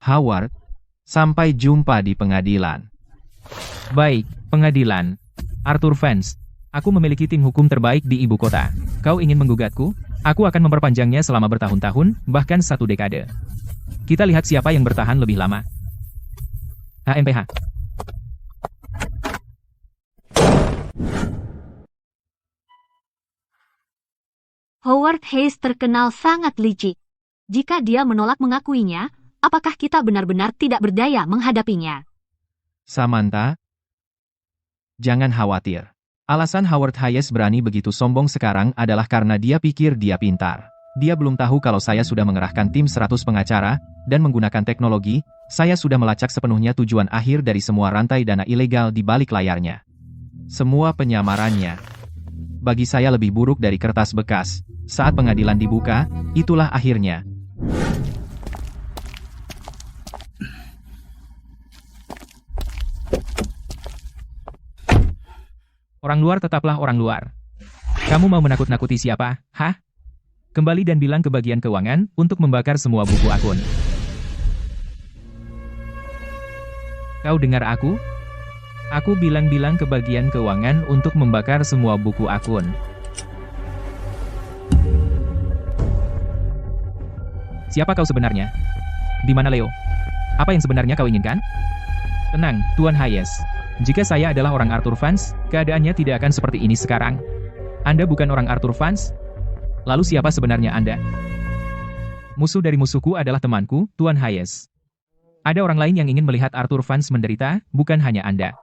Howard, sampai jumpa di pengadilan. Baik, pengadilan. Arthur Vance. Aku memiliki tim hukum terbaik di ibu kota. Kau ingin menggugatku? Aku akan memperpanjangnya selama bertahun-tahun, bahkan 1 dekade. Kita lihat siapa yang bertahan lebih lama. HMPH. Howard Hayes terkenal sangat licik. Jika dia menolak mengakuinya, apakah kita benar-benar tidak berdaya menghadapinya? Samantha, jangan khawatir. Alasan Howard Hayes berani begitu sombong sekarang adalah karena dia pikir dia pintar. Dia belum tahu kalau saya sudah mengerahkan tim 100 pengacara, dan menggunakan teknologi, saya sudah melacak sepenuhnya tujuan akhir dari semua rantai dana ilegal di balik layarnya. Semua penyamarannya. Bagi saya lebih buruk dari kertas bekas. Saat pengadilan dibuka, itulah akhirnya. Orang luar tetaplah orang luar. Kamu mau menakut-nakuti siapa, hah? Kembali dan bilang ke bagian keuangan untuk membakar semua buku akun. Kau dengar aku? Aku bilang-bilang ke bagian keuangan untuk membakar semua buku akun. Siapa kau sebenarnya? Di mana Leo? Apa yang sebenarnya kau inginkan? Tenang, Tuan Hayes. Jika saya adalah orang Arthur Vance, keadaannya tidak akan seperti ini sekarang. Anda bukan orang Arthur Vance? Lalu siapa sebenarnya Anda? Musuh dari musuhku adalah temanku, Tuan Hayes. Ada orang lain yang ingin melihat Arthur Vance menderita, bukan hanya Anda.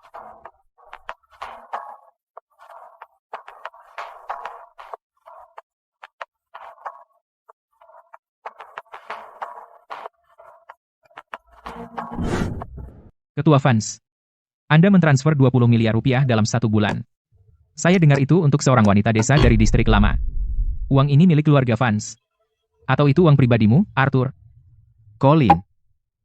Ketua Vance. Anda mentransfer 20 miliar rupiah dalam 1 bulan. Saya dengar itu untuk seorang wanita desa dari distrik lama. Uang ini milik keluarga Vance. Atau itu uang pribadimu, Arthur? Colin,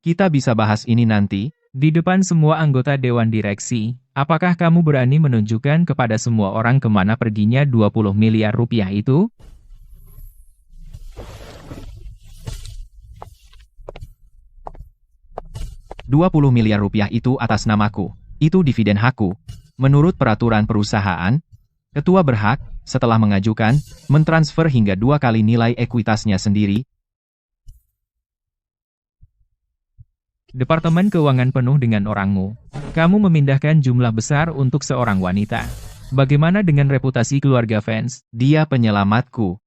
kita bisa bahas ini nanti. Di depan semua anggota Dewan Direksi, apakah kamu berani menunjukkan kepada semua orang kemana perginya 20 miliar rupiah itu? $20 miliar itu atas namaku. Itu dividen hakku. Menurut peraturan perusahaan, ketua berhak, setelah mengajukan, mentransfer hingga 2 kali nilai ekuitasnya sendiri. Departemen Keuangan penuh dengan orangmu. Kamu memindahkan jumlah besar untuk seorang wanita. Bagaimana dengan reputasi keluarga Vance? Dia penyelamatku.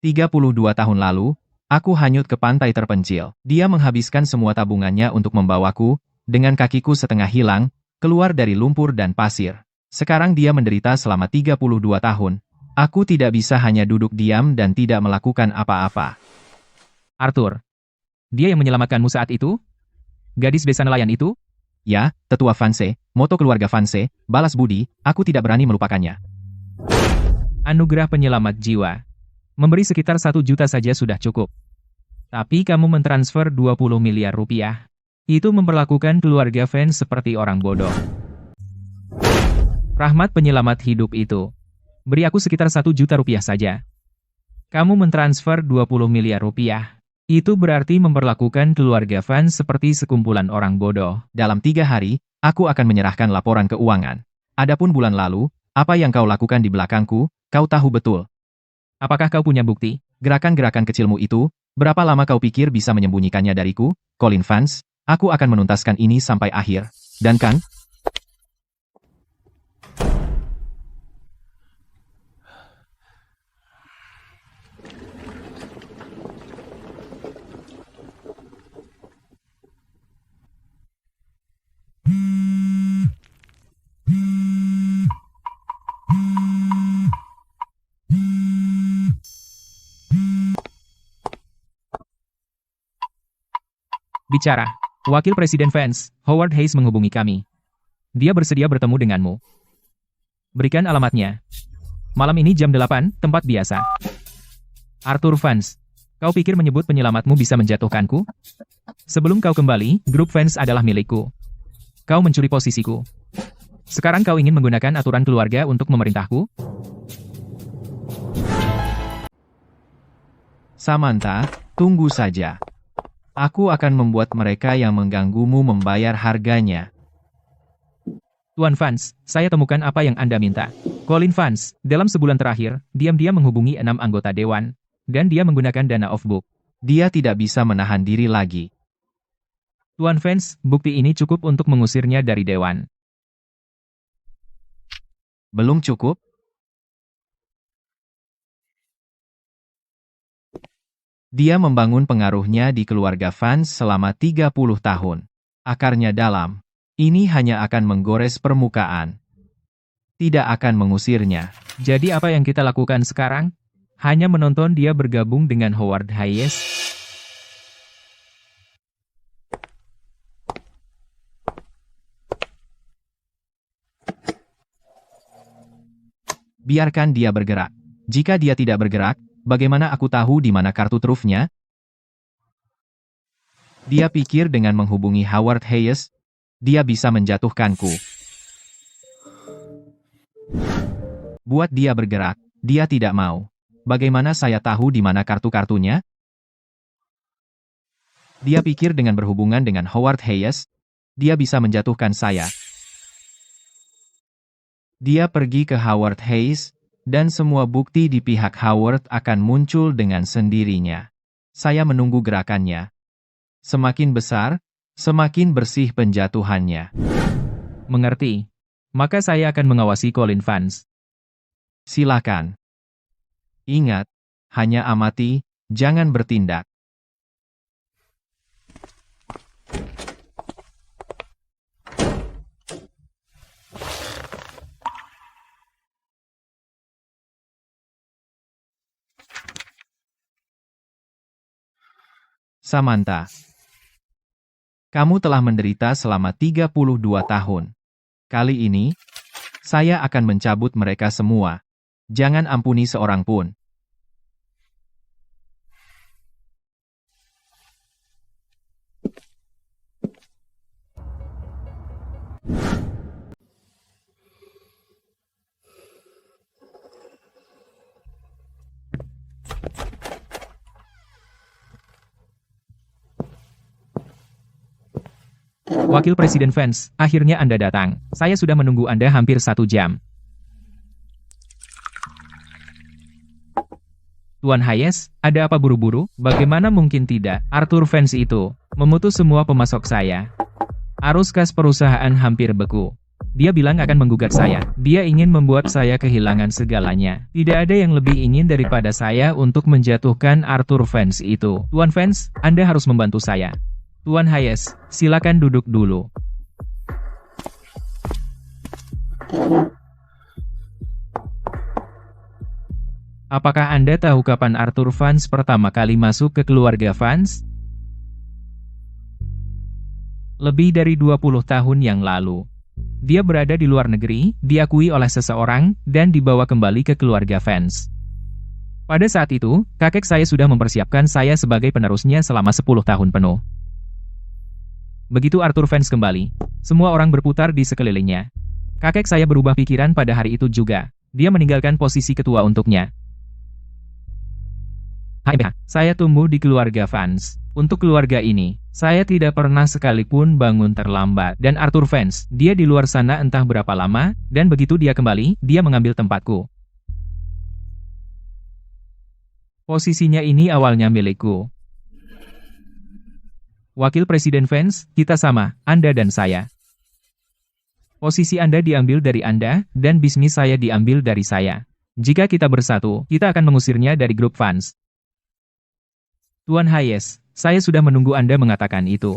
32 tahun lalu, aku hanyut ke pantai terpencil. Dia menghabiskan semua tabungannya untuk membawaku, dengan kakiku setengah hilang, keluar dari lumpur dan pasir. Sekarang dia menderita selama 32 tahun. Aku tidak bisa hanya duduk diam dan tidak melakukan apa-apa. Arthur. Dia yang menyelamatkanmu saat itu? Gadis besan nelayan itu? Ya, tetua Vance, moto keluarga Vance, balas budi, aku tidak berani melupakannya. Anugerah penyelamat jiwa. Memberi sekitar 1 juta saja sudah cukup. Tapi kamu mentransfer 20 miliar rupiah. Itu memperlakukan keluarga Vance seperti orang bodoh. Rahmat penyelamat hidup itu. Beri aku sekitar 1 juta rupiah saja. Kamu mentransfer 20 miliar rupiah. Itu berarti memperlakukan keluarga Vance seperti sekumpulan orang bodoh. Dalam 3 hari, aku akan menyerahkan laporan keuangan. Adapun bulan lalu, apa yang kau lakukan di belakangku, kau tahu betul. Apakah kau punya bukti? Gerakan-gerakan kecilmu itu, berapa lama kau pikir bisa menyembunyikannya dariku, Colin Vance? Aku akan menuntaskan ini sampai akhir. Dan kan? Bicara. Wakil Presiden Vance, Howard Hayes menghubungi kami. Dia bersedia bertemu denganmu. Berikan alamatnya. Malam ini jam 8, tempat biasa. Arthur Vance. Kau pikir menyebut penyelamatmu bisa menjatuhkanku? Sebelum kau kembali, grup Vance adalah milikku. Kau mencuri posisiku. Sekarang kau ingin menggunakan aturan keluarga untuk memerintahku? Samantha, tunggu saja. Aku akan membuat mereka yang mengganggumu membayar harganya. Tuan Vance, saya temukan apa yang Anda minta. Colin Vance, dalam sebulan terakhir, diam-diam menghubungi 6 anggota dewan, dan dia menggunakan dana off-book. Dia tidak bisa menahan diri lagi. Tuan Vance, bukti ini cukup untuk mengusirnya dari dewan. Belum cukup? Dia membangun pengaruhnya di keluarga Vance selama 30 tahun. Akarnya dalam. Ini hanya akan menggores permukaan. Tidak akan mengusirnya. Jadi apa yang kita lakukan sekarang? Hanya menonton dia bergabung dengan Howard Hayes? Biarkan dia bergerak. Jika dia tidak bergerak, bagaimana aku tahu di mana kartu trufnya? Dia pikir dengan menghubungi Howard Hayes, dia bisa menjatuhkanku. Buat dia bergerak, dia tidak mau. Bagaimana saya tahu di mana kartu-kartunya? Dia pikir dengan berhubungan dengan Howard Hayes, dia bisa menjatuhkan saya. Dia pergi ke Howard Hayes, dan semua bukti di pihak Howard akan muncul dengan sendirinya. Saya menunggu gerakannya. Semakin besar, semakin bersih penjatuhannya. Mengerti. Maka saya akan mengawasi Colin Vance. Silakan. Ingat, hanya amati, Jangan bertindak. Samantha, kamu telah menderita selama 32 tahun. Kali ini, saya akan mencabut mereka semua. Jangan ampuni seorang pun. Wakil Presiden Vance, akhirnya Anda datang. Saya sudah menunggu Anda hampir 1 jam. Tuan Hayes, ada apa buru-buru? Bagaimana mungkin tidak? Arthur Vance itu memutus semua pemasok saya. Arus kas perusahaan hampir beku. Dia bilang akan menggugat saya. Dia ingin membuat saya kehilangan segalanya. Tidak ada yang lebih ingin daripada saya untuk menjatuhkan Arthur Vance itu. Tuan Vance, Anda harus membantu saya. Tuan Hayes, silakan duduk dulu. Apakah Anda tahu kapan Arthur Vance pertama kali masuk ke keluarga Vance? Lebih dari 20 tahun yang lalu. Dia berada di luar negeri, diakui oleh seseorang, dan dibawa kembali ke keluarga Vance. Pada saat itu, kakek saya sudah mempersiapkan saya sebagai penerusnya selama 10 tahun penuh. Begitu Arthur Vance kembali, semua orang berputar di sekelilingnya. Kakek saya berubah pikiran pada hari itu juga. Dia meninggalkan posisi ketua untuknya. Saya tumbuh di keluarga Vance. Untuk keluarga ini, saya tidak pernah sekalipun bangun terlambat. Dan Arthur Vance, dia di luar sana entah berapa lama, dan begitu dia kembali, dia mengambil tempatku. Posisinya ini awalnya milikku. Wakil Presiden Vance, kita sama, Anda dan saya. Posisi Anda diambil dari Anda, dan bisnis saya diambil dari saya. Jika kita bersatu, kita akan mengusirnya dari grup Vance. Tuan Hayes, saya sudah menunggu Anda mengatakan itu.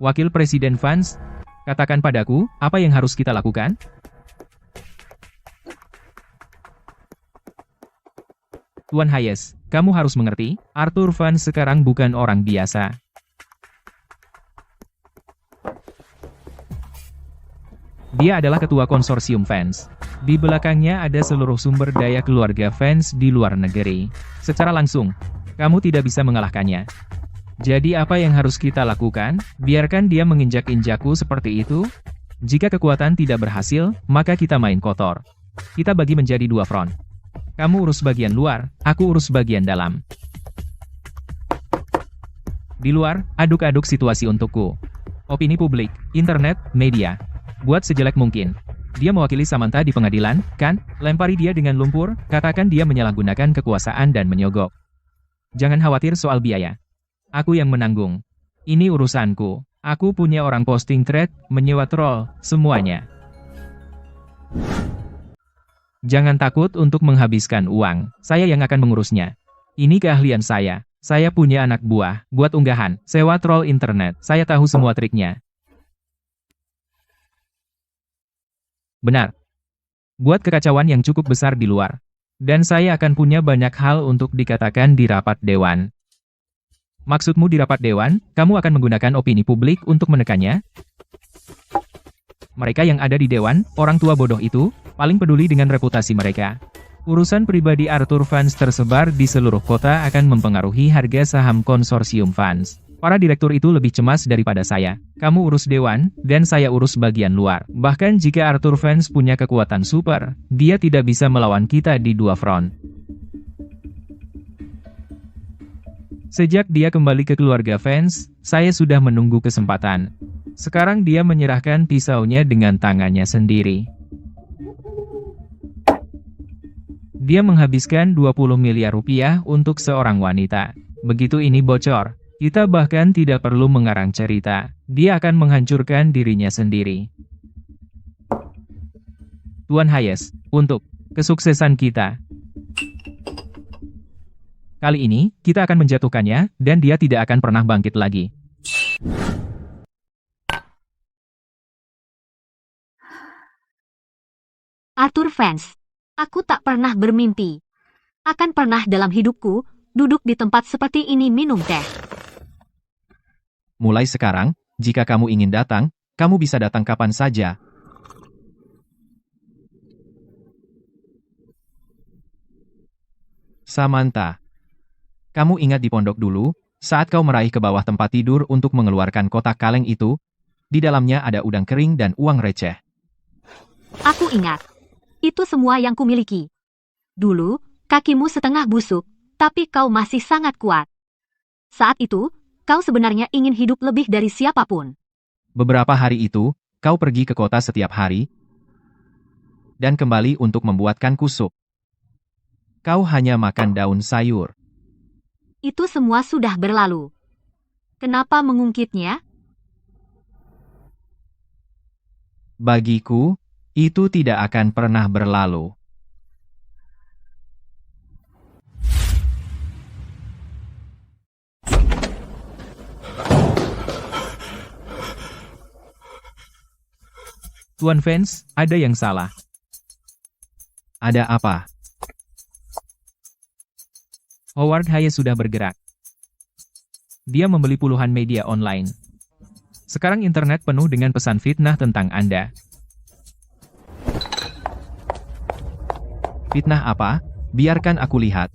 Wakil Presiden Vance, katakan padaku, apa yang harus kita lakukan? Tuan Hayes, kamu harus mengerti, Arthur Vance sekarang bukan orang biasa. Dia adalah ketua konsorsium Vance. Di belakangnya ada seluruh sumber daya keluarga Vance di luar negeri. Secara langsung, kamu tidak bisa mengalahkannya. Jadi apa yang harus kita lakukan? Biarkan dia menginjak-injakku seperti itu? Jika kekuatan tidak berhasil, maka kita main kotor. Kita bagi menjadi 2 front. Kamu urus bagian luar, aku urus bagian dalam. Di luar, aduk-aduk situasi untukku. Opini publik, internet, media. Buat sejelek mungkin. Dia mewakili Samantha di pengadilan, kan? Lempari dia dengan lumpur, katakan dia menyalahgunakan kekuasaan dan menyogok. Jangan khawatir soal biaya. Aku yang menanggung. Ini urusanku. Aku punya orang posting thread, menyewa troll, semuanya. Jangan takut untuk menghabiskan uang. Saya yang akan mengurusnya. Ini keahlian saya. Saya punya anak buah, buat unggahan, sewa troll internet. Saya tahu semua triknya. Benar. Buat kekacauan yang cukup besar di luar. Dan saya akan punya banyak hal untuk dikatakan di rapat dewan. Maksudmu di rapat dewan, kamu akan menggunakan opini publik untuk menekannya? Mereka yang ada di dewan, orang tua bodoh itu, paling peduli dengan reputasi mereka. Urusan pribadi Arthur Vance tersebar di seluruh kota akan mempengaruhi harga saham konsorsium Vance. Para direktur itu lebih cemas daripada saya. Kamu urus dewan, dan saya urus bagian luar. Bahkan jika Arthur Vance punya kekuatan super, dia tidak bisa melawan kita di 2 front. Sejak dia kembali ke keluarga Vance, saya sudah menunggu kesempatan. Sekarang dia menyerahkan pisaunya dengan tangannya sendiri. Dia menghabiskan 20 miliar rupiah untuk seorang wanita. Begitu ini bocor, Kita bahkan tidak perlu mengarang cerita, dia akan menghancurkan dirinya sendiri. Tuan Hayes, untuk kesuksesan kita. Kali ini, kita akan menjatuhkannya, dan dia tidak akan pernah bangkit lagi. Arthur Vance, aku tak pernah bermimpi. Akan pernah dalam hidupku, duduk di tempat seperti ini minum teh. Mulai sekarang, jika kamu ingin datang, kamu bisa datang kapan saja. Samantha, kamu ingat di pondok dulu, saat kau meraih ke bawah tempat tidur untuk mengeluarkan kotak kaleng itu? Di dalamnya ada udang kering dan uang receh. Aku ingat. Itu semua yang kumiliki. Dulu, kakimu setengah busuk, tapi kau masih sangat kuat. Saat itu, kau sebenarnya ingin hidup lebih dari siapapun. Beberapa hari itu, kau pergi ke kota setiap hari, dan kembali untuk membuatkanku sup. Kau hanya makan daun sayur. Itu semua sudah berlalu. Kenapa mengungkitnya? Bagiku, itu tidak akan pernah berlalu. Tuan Vance, ada yang salah. Ada apa? Howard Hayes sudah bergerak. Dia membeli puluhan media online. Sekarang internet penuh dengan pesan fitnah tentang Anda. Fitnah apa? Biarkan aku lihat.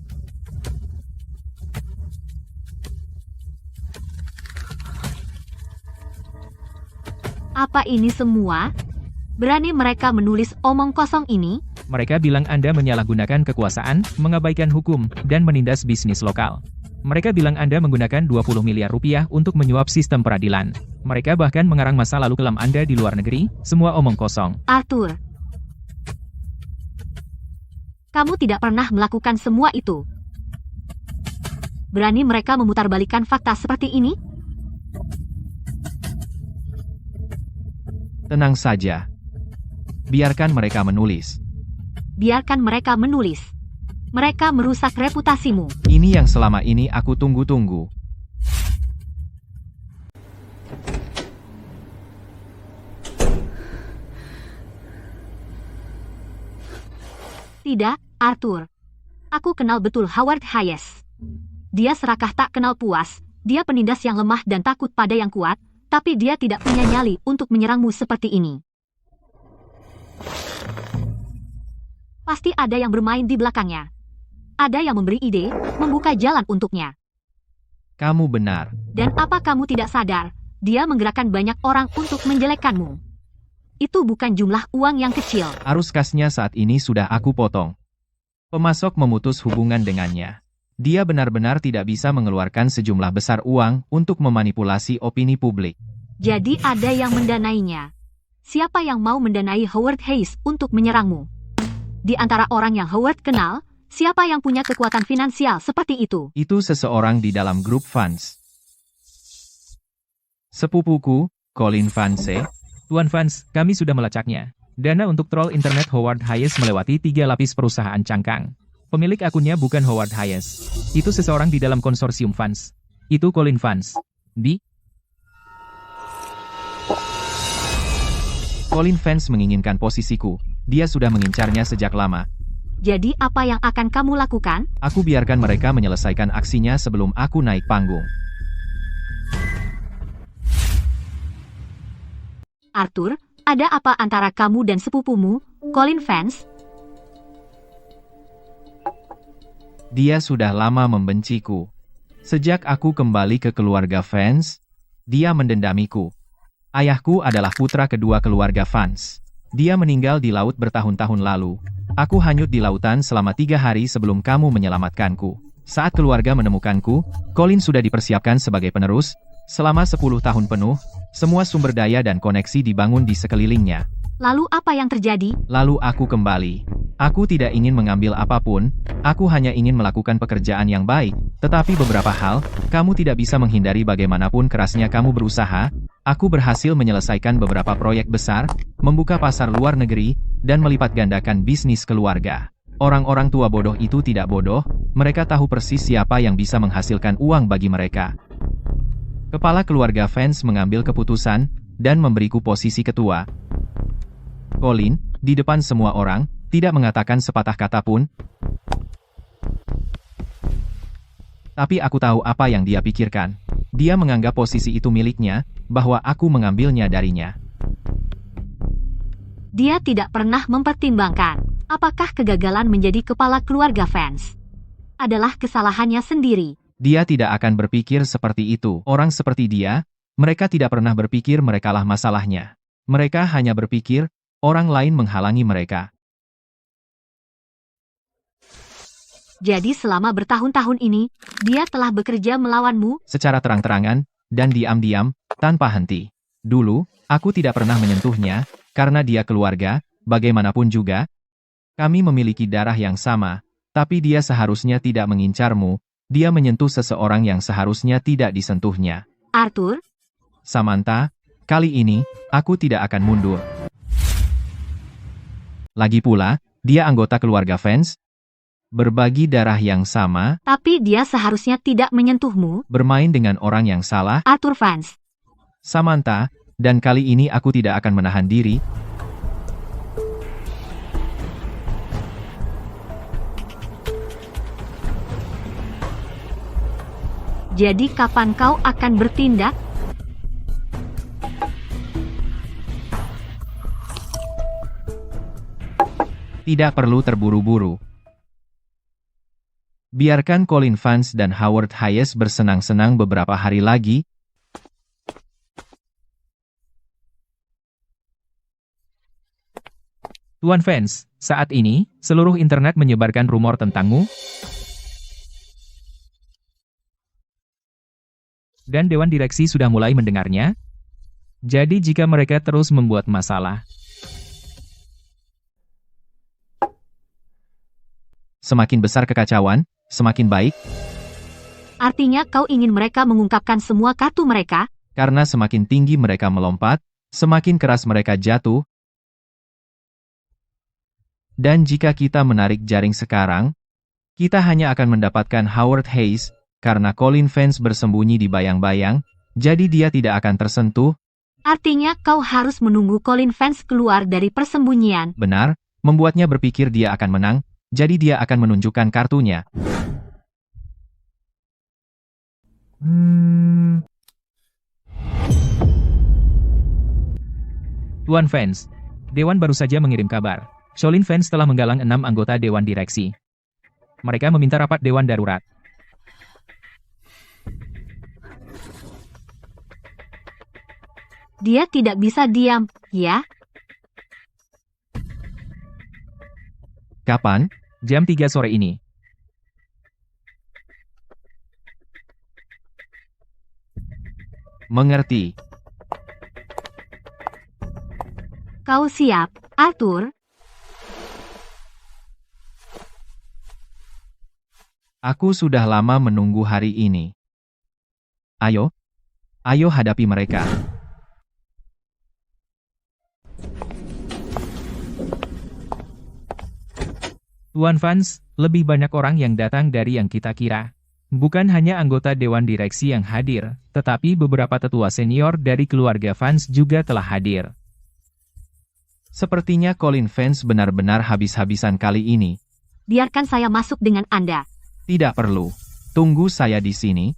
Apa ini semua? Berani mereka menulis omong kosong ini? Mereka bilang Anda menyalahgunakan kekuasaan, mengabaikan hukum, dan menindas bisnis lokal. Mereka bilang Anda menggunakan 20 miliar rupiah untuk menyuap sistem peradilan. Mereka bahkan mengarang masa lalu kelam Anda di luar negeri, semua omong kosong. Arthur, kamu tidak pernah melakukan semua itu. Berani mereka memutarbalikkan fakta seperti ini? Tenang saja. Biarkan mereka menulis. Biarkan mereka menulis. Mereka merusak reputasimu. Ini yang selama ini aku tunggu-tunggu. Tidak, Arthur. Aku kenal betul Howard Hayes. Dia serakah tak kenal puas, dia penindas yang lemah dan takut pada yang kuat, tapi dia tidak punya nyali untuk menyerangmu seperti ini. Pasti ada yang bermain di belakangnya. Ada yang memberi ide, membuka jalan untuknya. Kamu benar. Dan apa kamu tidak sadar, dia menggerakkan banyak orang untuk menjelekkanmu. Itu bukan jumlah uang yang kecil. Arus kasnya saat ini sudah aku potong. Pemasok memutus hubungan dengannya. Dia benar-benar tidak bisa mengeluarkan sejumlah besar uang untuk memanipulasi opini publik. Jadi ada yang mendanainya. Siapa yang mau mendanai Howard Hayes untuk menyerangmu? Di antara orang yang Howard kenal, siapa yang punya kekuatan finansial seperti itu? Itu seseorang di dalam grup Vance. Sepupuku, Colin Vance. Tuan Vance, kami sudah melacaknya. Dana untuk troll internet Howard Hayes melewati 3 lapis perusahaan cangkang. Pemilik akunnya bukan Howard Hayes. Itu seseorang di dalam konsorsium Vance. Itu Colin Vance. Colin Vance menginginkan posisiku. Dia sudah mengincarnya sejak lama. Jadi apa yang akan kamu lakukan? Aku biarkan mereka menyelesaikan aksinya sebelum aku naik panggung. Arthur, ada apa antara kamu dan sepupumu, Colin Vance? Dia sudah lama membenciku. Sejak aku kembali ke keluarga Vance, dia mendendamiku. Ayahku adalah putra kedua keluarga Vance. Dia meninggal di laut bertahun-tahun lalu. Aku hanyut di lautan selama 3 hari sebelum kamu menyelamatkanku. Saat keluarga menemukanku, Colin sudah dipersiapkan sebagai penerus. Selama 10 tahun penuh, semua sumber daya dan koneksi dibangun di sekelilingnya. Lalu apa yang terjadi? Lalu aku kembali. Aku tidak ingin mengambil apapun, aku hanya ingin melakukan pekerjaan yang baik, tetapi beberapa hal, kamu tidak bisa menghindari bagaimanapun kerasnya kamu berusaha, aku berhasil menyelesaikan beberapa proyek besar, membuka pasar luar negeri, dan melipat gandakan bisnis keluarga. Orang-orang tua bodoh itu tidak bodoh, mereka tahu persis siapa yang bisa menghasilkan uang bagi mereka. Kepala keluarga Vance mengambil keputusan, dan memberiku posisi ketua. Colin, di depan semua orang, tidak mengatakan sepatah kata pun. Tapi aku tahu apa yang dia pikirkan. Dia menganggap posisi itu miliknya, bahwa aku mengambilnya darinya. Dia tidak pernah mempertimbangkan, apakah kegagalan menjadi kepala keluarga Vance adalah kesalahannya sendiri. Dia tidak akan berpikir seperti itu. Orang seperti dia, mereka tidak pernah berpikir merekalah masalahnya. Mereka hanya berpikir, orang lain menghalangi mereka. Jadi selama bertahun-tahun ini, dia telah bekerja melawanmu? Secara terang-terangan, dan diam-diam, tanpa henti. Dulu, aku tidak pernah menyentuhnya, karena dia keluarga, bagaimanapun juga. Kami memiliki darah yang sama, tapi dia seharusnya tidak mengincarmu, dia menyentuh seseorang yang seharusnya tidak disentuhnya. Arthur? Samantha, kali ini, aku tidak akan mundur. Lagi pula, dia anggota keluarga Vance, berbagi darah yang sama, Tapi dia seharusnya tidak menyentuhmu, bermain dengan orang yang salah, Arthur Vance. Samantha, dan kali ini aku tidak akan menahan diri. Jadi kapan kau akan bertindak? Tidak perlu terburu-buru. Biarkan Colin Vance dan Howard Hayes bersenang-senang beberapa hari lagi. Tuan Vance, saat ini, seluruh internet menyebarkan rumor tentangmu. Dan Dewan Direksi sudah mulai mendengarnya. Jadi jika mereka terus membuat masalah, Semakin besar kekacauan, semakin baik, Artinya kau ingin mereka mengungkapkan semua kartu mereka? karena semakin tinggi mereka melompat, semakin keras mereka jatuh. Dan jika kita menarik jaring sekarang, kita hanya akan mendapatkan Howard Hayes, karena Colin Vance bersembunyi di bayang-bayang, jadi dia tidak akan tersentuh. Artinya kau harus menunggu Colin Vance keluar dari persembunyian. Benar, membuatnya berpikir dia akan menang, jadi dia akan menunjukkan kartunya. Tuan Vance, Dewan baru saja mengirim kabar. Colin Vance telah menggalang 6 anggota Dewan Direksi. Mereka meminta rapat Dewan Darurat. Dia tidak bisa diam, ya? Kapan? Jam 3 sore ini. Mengerti. Kau siap, Arthur? Aku sudah lama menunggu hari ini. Ayo. Ayo hadapi mereka. Tuan Vance, lebih banyak orang yang datang dari yang kita kira. Bukan hanya anggota Dewan Direksi yang hadir, tetapi beberapa tetua senior dari keluarga Vance juga telah hadir. Sepertinya Colin Vance benar-benar habis-habisan kali ini. Biarkan saya masuk dengan Anda. Tidak perlu. Tunggu saya di sini.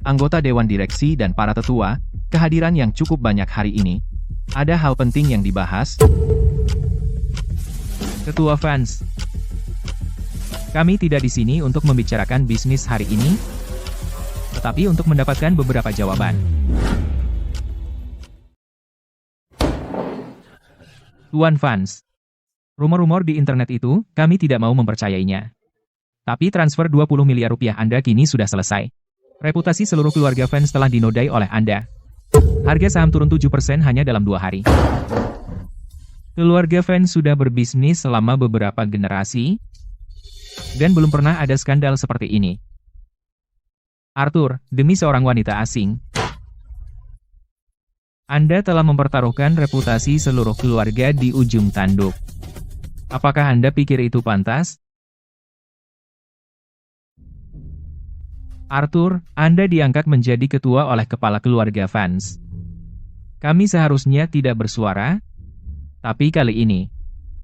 Anggota Dewan Direksi dan para tetua, kehadiran yang cukup banyak hari ini. Ada hal penting yang dibahas. Ketua Vance, kami tidak di sini untuk membicarakan bisnis hari ini. Tetapi untuk mendapatkan beberapa jawaban. Tuan Vance. Rumor-rumor di internet itu, kami tidak mau mempercayainya. Tapi transfer 20 miliar rupiah Anda kini sudah selesai. Reputasi seluruh keluarga Vance telah dinodai oleh Anda. Harga saham turun 7% hanya dalam 2 hari. Keluarga Vance sudah berbisnis selama beberapa generasi, dan belum pernah ada skandal seperti ini. Arthur, demi seorang wanita asing, Anda telah mempertaruhkan reputasi seluruh keluarga di ujung tanduk. Apakah Anda pikir itu pantas? Arthur, Anda diangkat menjadi ketua oleh kepala keluarga Vance. Kami seharusnya tidak bersuara, tapi kali ini,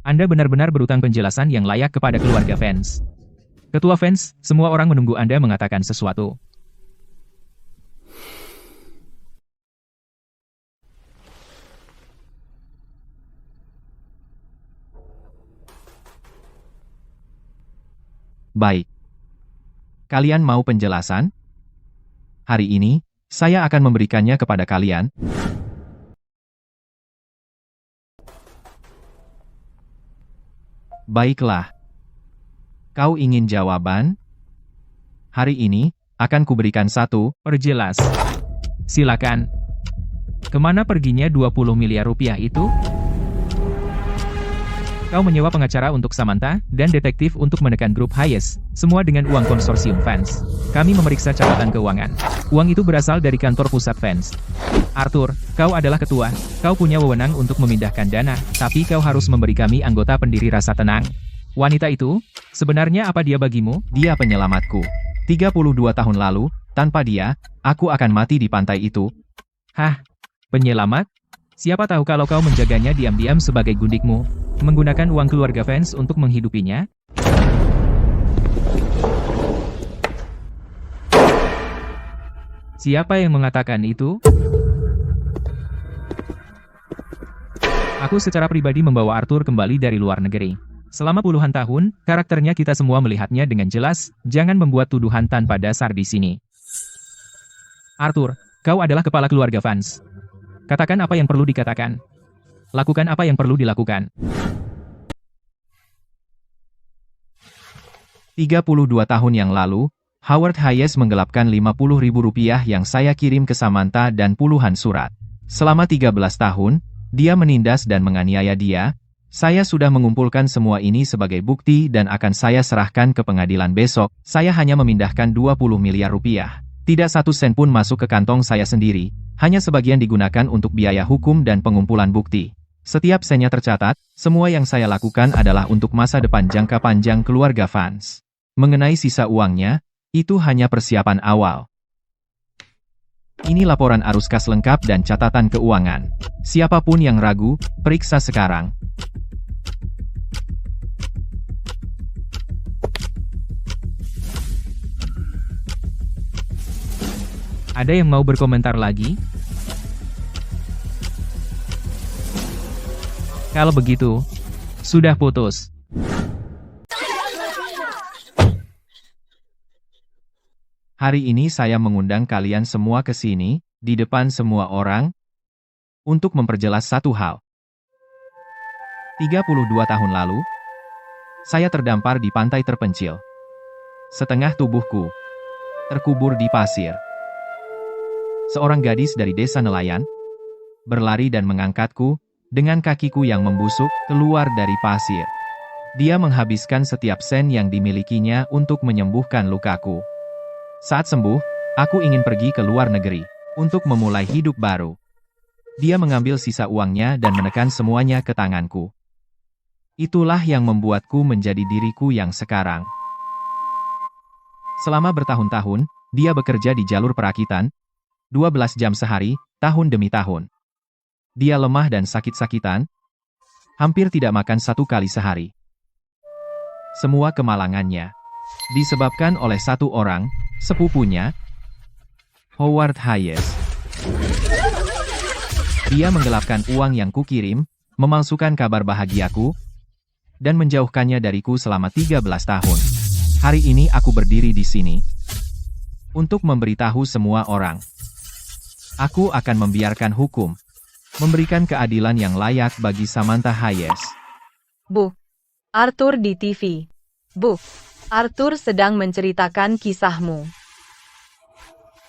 Anda benar-benar berutang penjelasan yang layak kepada keluarga Vance. Ketua Vance, semua orang menunggu Anda mengatakan sesuatu. Baik. Kalian mau penjelasan? Hari ini, saya akan memberikannya kepada kalian. Baiklah. Kau ingin jawaban? Hari ini, akan kuberikan satu. Perjelas. Silakan. Kemana perginya 20 miliar rupiah itu? Kau menyewa pengacara untuk Samantha, dan detektif untuk menekan grup Hayes, semua dengan uang konsorsium Vance. Kami memeriksa catatan keuangan. Uang itu berasal dari kantor pusat Vance. Arthur, kau adalah ketua, kau punya wewenang untuk memindahkan dana, tapi kau harus memberi kami anggota pendiri rasa tenang. Wanita itu, sebenarnya apa dia bagimu? Dia penyelamatku. 32 tahun lalu, tanpa dia, aku akan mati di pantai itu. Hah? Penyelamat? Siapa tahu kalau kau menjaganya diam-diam sebagai gundikmu, menggunakan uang keluarga Vance untuk menghidupinya? Siapa yang mengatakan itu? Aku secara pribadi membawa Arthur kembali dari luar negeri. Selama puluhan tahun, karakternya kita semua melihatnya dengan jelas, jangan membuat tuduhan tanpa dasar di sini. Arthur, kau adalah kepala keluarga Vance. Katakan apa yang perlu dikatakan. Lakukan apa yang perlu dilakukan. 32 tahun yang lalu, Howard Hayes menggelapkan 50.000 rupiah yang saya kirim ke Samantha dan puluhan surat. Selama 13 tahun, dia menindas dan menganiaya dia. Saya sudah mengumpulkan semua ini sebagai bukti dan akan saya serahkan ke pengadilan besok. Saya hanya memindahkan 20 miliar rupiah. Tidak satu sen pun masuk ke kantong saya sendiri, hanya sebagian digunakan untuk biaya hukum dan pengumpulan bukti. Setiap sennya tercatat, semua yang saya lakukan adalah untuk masa depan jangka panjang keluarga Vance. Mengenai sisa uangnya, itu hanya persiapan awal. Ini laporan arus kas lengkap dan catatan keuangan. Siapapun yang ragu, periksa sekarang. Ada yang mau berkomentar lagi? Kalau begitu, sudah putus. Hari ini saya mengundang kalian semua ke sini, di depan semua orang, untuk memperjelas satu hal. 32 tahun lalu, saya terdampar di pantai terpencil. Setengah tubuhku terkubur di pasir. Seorang gadis dari desa nelayan berlari dan mengangkatku dengan kakiku yang membusuk keluar dari pasir. Dia menghabiskan setiap sen yang dimilikinya untuk menyembuhkan lukaku. Saat sembuh, aku ingin pergi ke luar negeri untuk memulai hidup baru. Dia mengambil sisa uangnya dan menekan semuanya ke tanganku. Itulah yang membuatku menjadi diriku yang sekarang. Selama bertahun-tahun, dia bekerja di jalur perakitan, 12 jam sehari, tahun demi tahun. Dia lemah dan sakit-sakitan, hampir tidak makan 1 kali sehari. Semua kemalangannya disebabkan oleh satu orang, sepupunya, Howard Hayes. Dia menggelapkan uang yang kukirim, memalsukan kabar bahagiaku, dan menjauhkannya dariku selama 13 tahun. Hari ini aku berdiri di sini. Untuk memberitahu semua orang. Aku akan membiarkan hukum. Memberikan keadilan yang layak bagi Samantha Hayes. Bu, Arthur di TV. Bu, Arthur sedang menceritakan kisahmu.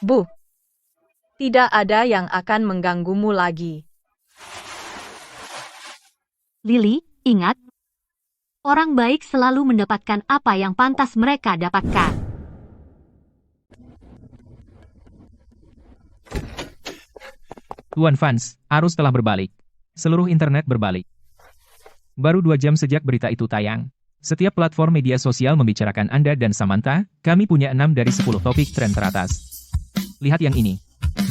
Bu, tidak ada yang akan mengganggumu lagi. Lily, ingat, orang baik selalu mendapatkan apa yang pantas mereka dapatkan. Tuan Vance, arus telah berbalik. Seluruh internet berbalik. Baru 2 jam sejak berita itu tayang. Setiap platform media sosial membicarakan Anda dan Samantha, kami punya 6 dari 10 topik tren teratas. Lihat yang ini.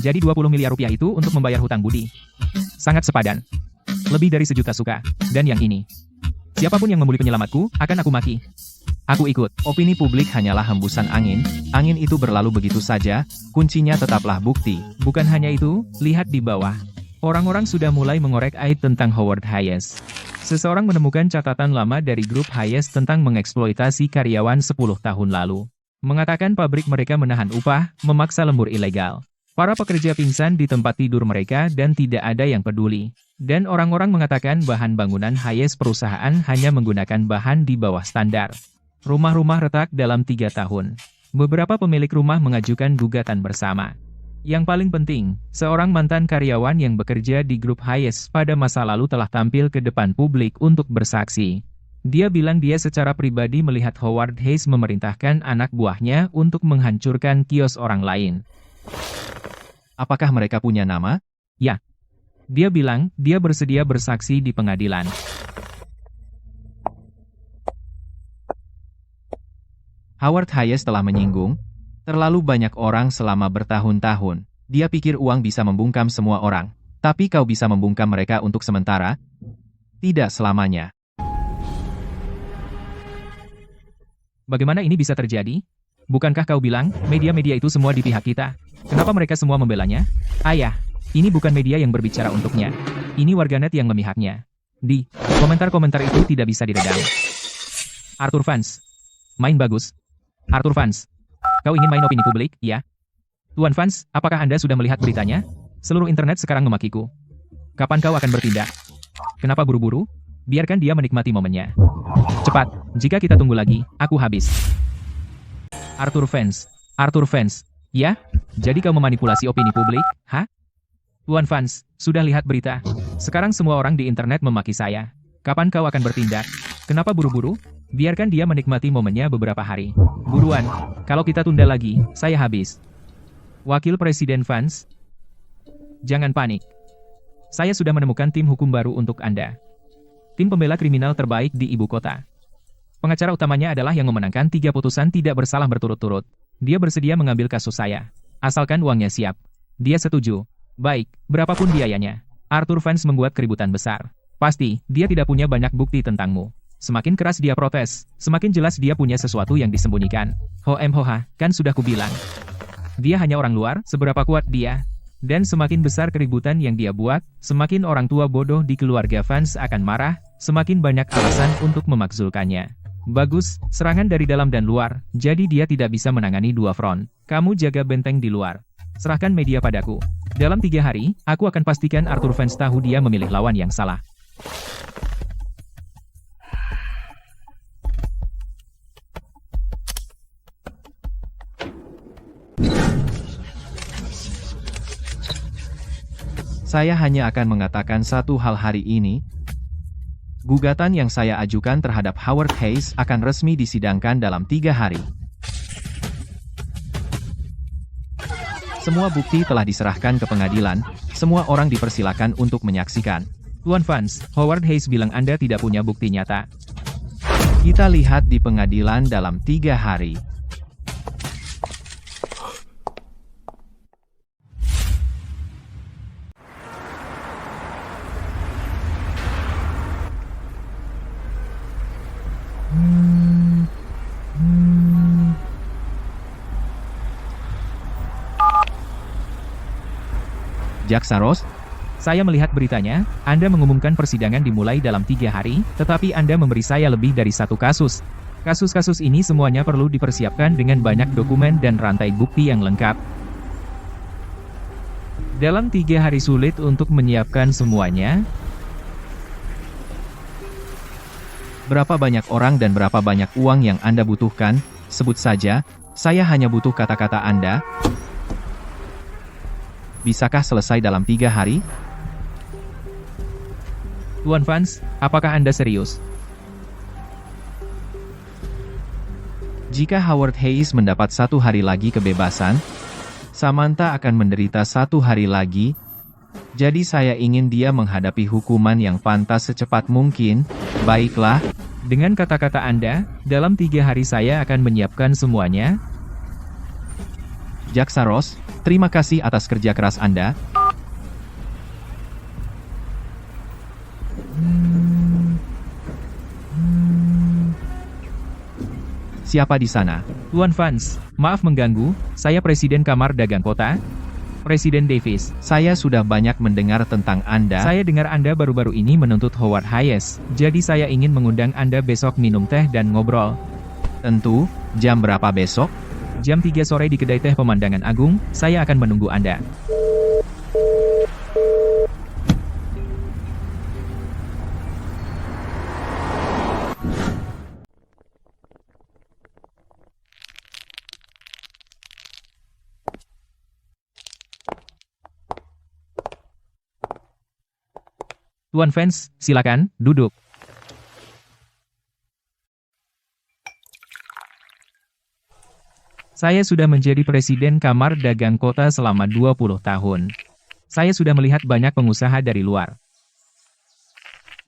Jadi 20 miliar rupiah itu untuk membayar hutang budi. Sangat sepadan. Lebih dari 1 juta suka. Dan yang ini. Siapapun yang membuli penyelamatku, akan aku maki. Aku ikut. Opini publik hanyalah hembusan angin. Angin itu berlalu begitu saja. Kuncinya tetaplah bukti. Bukan hanya itu, lihat di bawah. Orang-orang sudah mulai mengorek aib tentang Howard Hayes. Seseorang menemukan catatan lama dari grup Hayes tentang mengeksploitasi karyawan 10 tahun lalu. Mengatakan pabrik mereka menahan upah, memaksa lembur ilegal. Para pekerja pingsan di tempat tidur mereka dan tidak ada yang peduli. Dan orang-orang mengatakan bahan bangunan Hayes perusahaan hanya menggunakan bahan di bawah standar. Rumah-rumah retak dalam 3 tahun. Beberapa pemilik rumah mengajukan gugatan bersama. Yang paling penting, seorang mantan karyawan yang bekerja di grup Hayes pada masa lalu telah tampil ke depan publik untuk bersaksi. Dia bilang dia secara pribadi melihat Howard Hayes memerintahkan anak buahnya untuk menghancurkan kios orang lain. Apakah mereka punya nama? Ya. Dia bilang, dia bersedia bersaksi di pengadilan. Howard Hayes telah menyinggung, terlalu banyak orang selama bertahun-tahun. Dia pikir uang bisa membungkam semua orang. Tapi kau bisa membungkam mereka untuk sementara? Tidak selamanya. Bagaimana ini bisa terjadi? Bukankah kau bilang, media-media itu semua di pihak kita? Kenapa mereka semua membelanya? Ayah, ini bukan media yang berbicara untuknya. Ini warganet yang memihaknya. Di komentar-komentar itu tidak bisa diredam. Arthur Vance. Main bagus. Arthur Vance. Kau ingin main opini publik, ya? Tuan Vance, apakah Anda sudah melihat beritanya? Seluruh internet sekarang memakiku. Kapan kau akan bertindak? Kenapa buru-buru? Biarkan dia menikmati momennya. Cepat, jika kita tunggu lagi, aku habis. Arthur Vance. Arthur Vance. Ya? Jadi kau memanipulasi opini publik, ha? Tuan Vance, sudah lihat berita. Sekarang semua orang di internet memaki saya. Kapan kau akan bertindak? Kenapa buru-buru? Biarkan dia menikmati momennya beberapa hari. Buruan, kalau kita tunda lagi, saya habis. Wakil Presiden Vance. Jangan panik. Saya sudah menemukan tim hukum baru untuk Anda. Tim pembela kriminal terbaik di ibu kota. Pengacara utamanya adalah yang memenangkan 3 putusan tidak bersalah berturut-turut. Dia bersedia mengambil kasus saya. Asalkan uangnya siap. Dia setuju. Baik, berapapun biayanya. Arthur Vance membuat keributan besar. Pasti, dia tidak punya banyak bukti tentangmu. Semakin keras dia protes, semakin jelas dia punya sesuatu yang disembunyikan. Hoha, kan sudah kubilang. Dia hanya orang luar, seberapa kuat dia. Dan semakin besar keributan yang dia buat, semakin orang tua bodoh di keluarga Vance akan marah, semakin banyak alasan untuk memakzulkannya. Bagus, serangan dari dalam dan luar, jadi dia tidak bisa menangani 2 front. Kamu jaga benteng di luar. Serahkan media padaku. Dalam 3 hari, aku akan pastikan Arthur Vance tahu dia memilih lawan yang salah. Saya hanya akan mengatakan satu hal hari ini. Gugatan yang saya ajukan terhadap Howard Hayes akan resmi disidangkan dalam 3 hari. Semua bukti telah diserahkan ke pengadilan, semua orang dipersilakan untuk menyaksikan. Tuan Vance, Howard Hayes bilang Anda tidak punya bukti nyata. Kita lihat di pengadilan dalam 3 hari. Jack Saros? Saya melihat beritanya, Anda mengumumkan persidangan dimulai dalam 3 hari, tetapi Anda memberi saya lebih dari 1 kasus. Kasus-kasus ini semuanya perlu dipersiapkan dengan banyak dokumen dan rantai bukti yang lengkap. Dalam 3 hari sulit untuk menyiapkan semuanya. Berapa banyak orang dan berapa banyak uang yang Anda butuhkan? Sebut saja, saya hanya butuh kata-kata Anda. Bisakah selesai dalam 3 hari? Tuan Vance, apakah Anda serius? Jika Howard Hayes mendapat 1 hari lagi kebebasan, Samantha akan menderita 1 hari lagi. Jadi saya ingin dia menghadapi hukuman yang pantas secepat mungkin. Baiklah. Dengan kata-kata Anda, dalam 3 hari saya akan menyiapkan semuanya. Jaksa Ross, terima kasih atas kerja keras Anda. Siapa di sana? Tuan Vance, maaf mengganggu, saya Presiden Kamar Dagang Kota. Presiden Davis. Saya sudah banyak mendengar tentang Anda. Saya dengar Anda baru-baru ini menuntut Howard Hayes, jadi saya ingin mengundang Anda besok minum teh dan ngobrol. Tentu, jam berapa besok? Jam 3 sore di Kedai Teh Pemandangan Agung, saya akan menunggu Anda. Tuan Vance, silakan, duduk. Saya sudah menjadi Presiden Kamar Dagang Kota selama 20 tahun. Saya sudah melihat banyak pengusaha dari luar.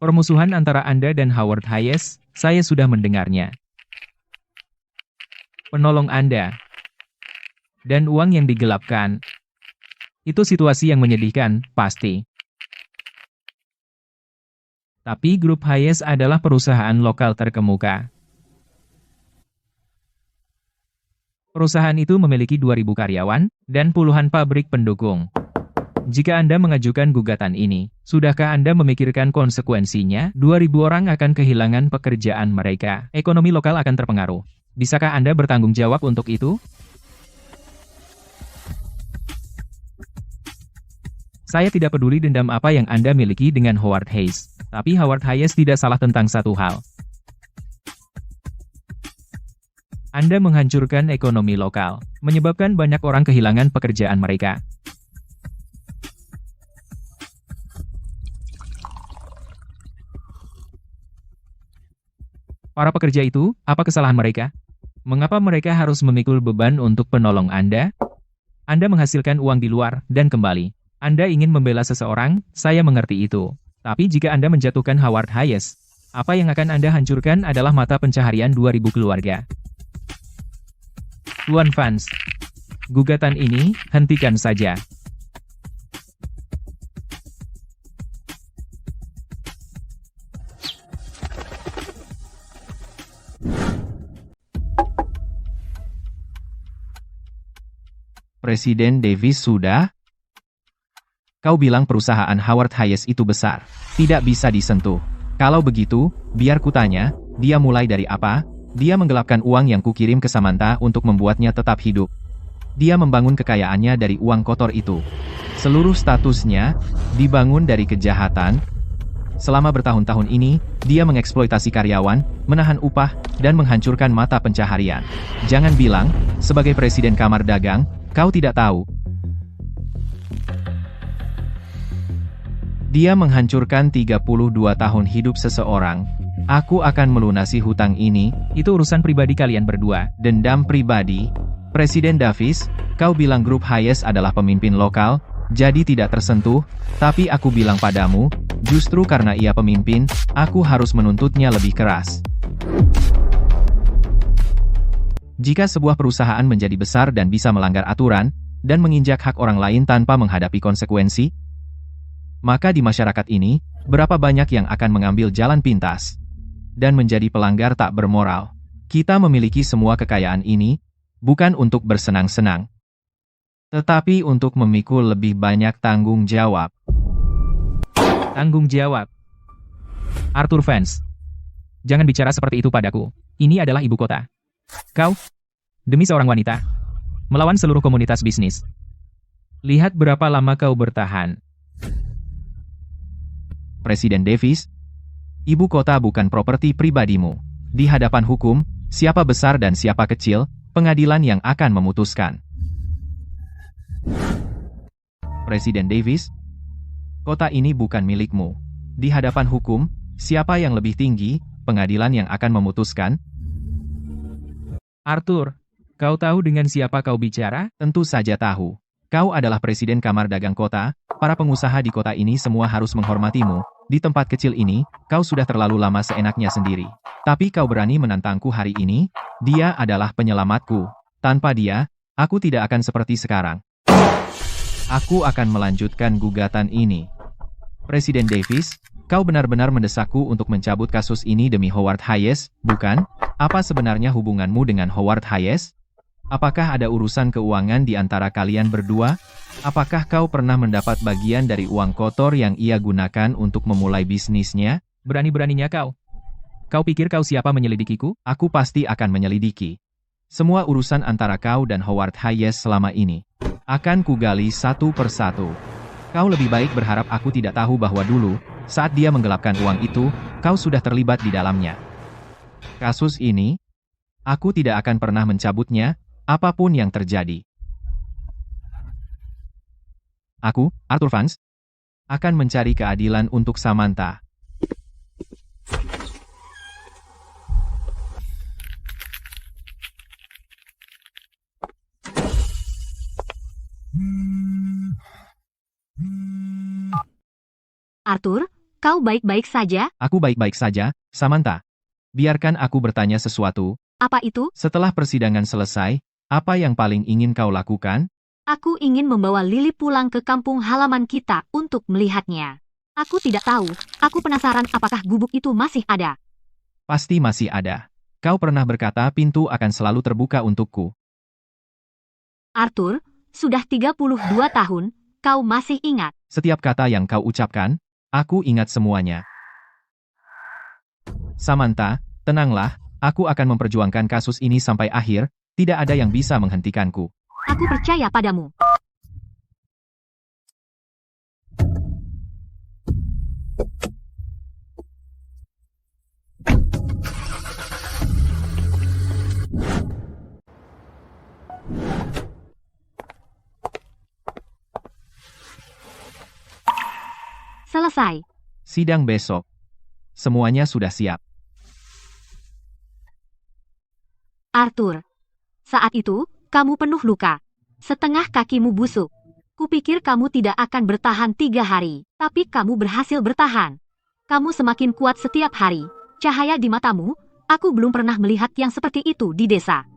Permusuhan antara Anda dan Howard Hayes, saya sudah mendengarnya. Penolong Anda. Dan uang yang digelapkan. Itu situasi yang menyedihkan, pasti. Tapi grup Hayes adalah perusahaan lokal terkemuka. Perusahaan itu memiliki 2.000 karyawan, dan puluhan pabrik pendukung. Jika Anda mengajukan gugatan ini, sudahkah Anda memikirkan konsekuensinya? 2.000 orang akan kehilangan pekerjaan mereka. Ekonomi lokal akan terpengaruh. Bisakah Anda bertanggung jawab untuk itu? Saya tidak peduli dendam apa yang Anda miliki dengan Howard Hayes, tapi Howard Hayes tidak salah tentang satu hal. Anda menghancurkan ekonomi lokal, menyebabkan banyak orang kehilangan pekerjaan mereka. Para pekerja itu, apa kesalahan mereka? Mengapa mereka harus memikul beban untuk penolong Anda? Anda menghasilkan uang di luar, dan kembali. Anda ingin membela seseorang, saya mengerti itu. Tapi jika Anda menjatuhkan Howard Hayes, apa yang akan Anda hancurkan adalah mata pencaharian 2.000 keluarga. Tuan Vance, gugatan ini, hentikan saja. Presiden Davis sudah? Kau bilang perusahaan Howard Hayes itu besar. Tidak bisa disentuh. Kalau begitu, biar kutanya, dia mulai dari apa? Dia menggelapkan uang yang kukirim ke Samantha untuk membuatnya tetap hidup. Dia membangun kekayaannya dari uang kotor itu. Seluruh statusnya dibangun dari kejahatan. Selama bertahun-tahun ini, dia mengeksploitasi karyawan, menahan upah, dan menghancurkan mata pencaharian. Jangan bilang, sebagai Presiden Kamar Dagang, kau tidak tahu. Dia menghancurkan 32 tahun hidup seseorang. Aku akan melunasi hutang ini. Itu urusan pribadi kalian berdua. Dendam pribadi. Presiden Davis, kau bilang grup Hayes adalah pemimpin lokal, jadi tidak tersentuh, tapi aku bilang padamu, justru karena ia pemimpin, aku harus menuntutnya lebih keras. Jika sebuah perusahaan menjadi besar dan bisa melanggar aturan, dan menginjak hak orang lain tanpa menghadapi konsekuensi, maka di masyarakat ini, berapa banyak yang akan mengambil jalan pintas dan menjadi pelanggar tak bermoral. Kita memiliki semua kekayaan ini, bukan untuk bersenang-senang, tetapi untuk memikul lebih banyak tanggung jawab. Tanggung jawab. Arthur Vance. Jangan bicara seperti itu padaku. Ini adalah ibu kota. Kau, demi seorang wanita, melawan seluruh komunitas bisnis. Lihat berapa lama kau bertahan. Presiden Davis, ibu kota bukan properti pribadimu. Di hadapan hukum, siapa besar dan siapa kecil, pengadilan yang akan memutuskan. Presiden Davis, kota ini bukan milikmu. Di hadapan hukum, siapa yang lebih tinggi, pengadilan yang akan memutuskan. Arthur, kau tahu dengan siapa kau bicara? Tentu saja tahu. Kau adalah Presiden Kamar Dagang Kota, para pengusaha di kota ini semua harus menghormatimu. Di tempat kecil ini, kau sudah terlalu lama seenaknya sendiri. Tapi kau berani menantangku hari ini? Dia adalah penyelamatku. Tanpa dia, aku tidak akan seperti sekarang. Aku akan melanjutkan gugatan ini. Presiden Davis, kau benar-benar mendesakku untuk mencabut kasus ini demi Howard Hayes, bukan? Apa sebenarnya hubunganmu dengan Howard Hayes? Apakah ada urusan keuangan di antara kalian berdua? Apakah kau pernah mendapat bagian dari uang kotor yang ia gunakan untuk memulai bisnisnya? Berani-beraninya kau. Kau pikir kau siapa menyelidikiku? Aku pasti akan menyelidiki. Semua urusan antara kau dan Howard Hayes selama ini akan kugali satu persatu. Kau lebih baik berharap aku tidak tahu bahwa dulu, saat dia menggelapkan uang itu, kau sudah terlibat di dalamnya. Kasus ini, aku tidak akan pernah mencabutnya, apapun yang terjadi. Aku, Arthur Vance, akan mencari keadilan untuk Samantha. Arthur, kau baik-baik saja? Aku baik-baik saja, Samantha. Biarkan aku bertanya sesuatu. Apa itu? Setelah persidangan selesai, apa yang paling ingin kau lakukan? Aku ingin membawa Lily pulang ke kampung halaman kita untuk melihatnya. Aku tidak tahu, aku penasaran apakah gubuk itu masih ada. Pasti masih ada. Kau pernah berkata pintu akan selalu terbuka untukku. Arthur, sudah 32 tahun, kau masih ingat. Setiap kata yang kau ucapkan, aku ingat semuanya. Samantha, tenanglah, aku akan memperjuangkan kasus ini sampai akhir, tidak ada yang bisa menghentikanku. Aku percaya padamu. Selesai. Sidang besok. Semuanya sudah siap. Arthur, saat itu, kamu penuh luka. Setengah kakimu busuk. Kupikir kamu tidak akan bertahan 3 hari, tapi kamu berhasil bertahan. Kamu semakin kuat setiap hari. Cahaya di matamu, aku belum pernah melihat yang seperti itu di desa.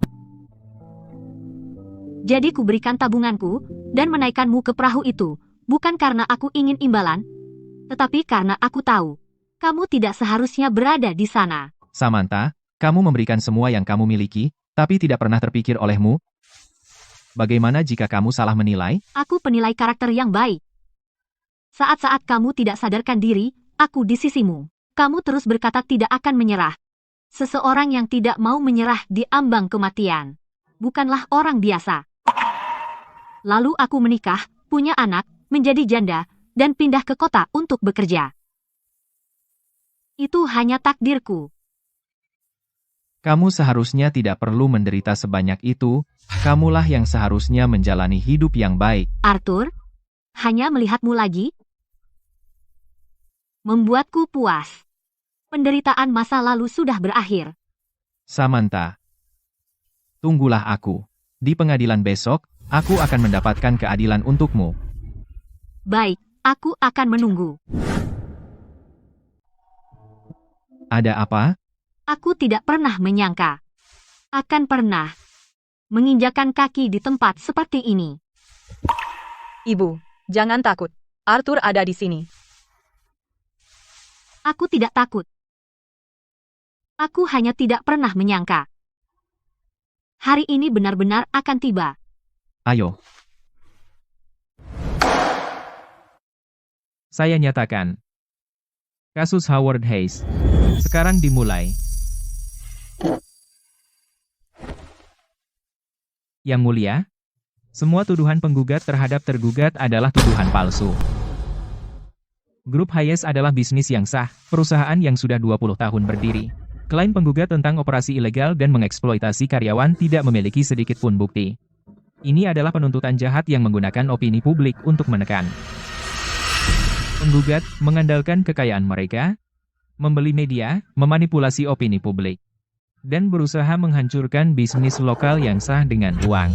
Jadi kuberikan tabunganku, dan menaikkanmu ke perahu itu, bukan karena aku ingin imbalan, tetapi karena aku tahu, kamu tidak seharusnya berada di sana. Samantha, kamu memberikan semua yang kamu miliki, tapi tidak pernah terpikir olehmu. Bagaimana jika kamu salah menilai? Aku penilai karakter yang baik. Saat-saat kamu tidak sadarkan diri, aku di sisimu. Kamu terus berkata tidak akan menyerah. Seseorang yang tidak mau menyerah di ambang kematian. Bukanlah orang biasa. Lalu aku menikah, punya anak, menjadi janda, dan pindah ke kota untuk bekerja. Itu hanya takdirku. Kamu seharusnya tidak perlu menderita sebanyak itu, kamulah yang seharusnya menjalani hidup yang baik. Arthur, hanya melihatmu lagi membuatku puas. Penderitaan masa lalu sudah berakhir. Samantha, tunggulah aku. Di pengadilan besok, aku akan mendapatkan keadilan untukmu. Baik, aku akan menunggu. Ada apa? Aku tidak pernah menyangka akan pernah menginjakan kaki di tempat seperti ini. Ibu, jangan takut. Arthur ada di sini. Aku tidak takut. Aku hanya tidak pernah menyangka hari ini benar-benar akan tiba. Ayo. Saya nyatakan. Kasus Howard Hayes Sekarang dimulai. Yang mulia, semua tuduhan penggugat terhadap tergugat adalah tuduhan palsu. Grup Hayes adalah bisnis yang sah, perusahaan yang sudah 20 tahun berdiri. Klaim penggugat tentang operasi ilegal dan mengeksploitasi karyawan tidak memiliki sedikit pun bukti. Ini adalah penuntutan jahat yang menggunakan opini publik untuk menekan. Penggugat mengandalkan kekayaan mereka, membeli media, memanipulasi opini publik, dan berusaha menghancurkan bisnis lokal yang sah dengan uang.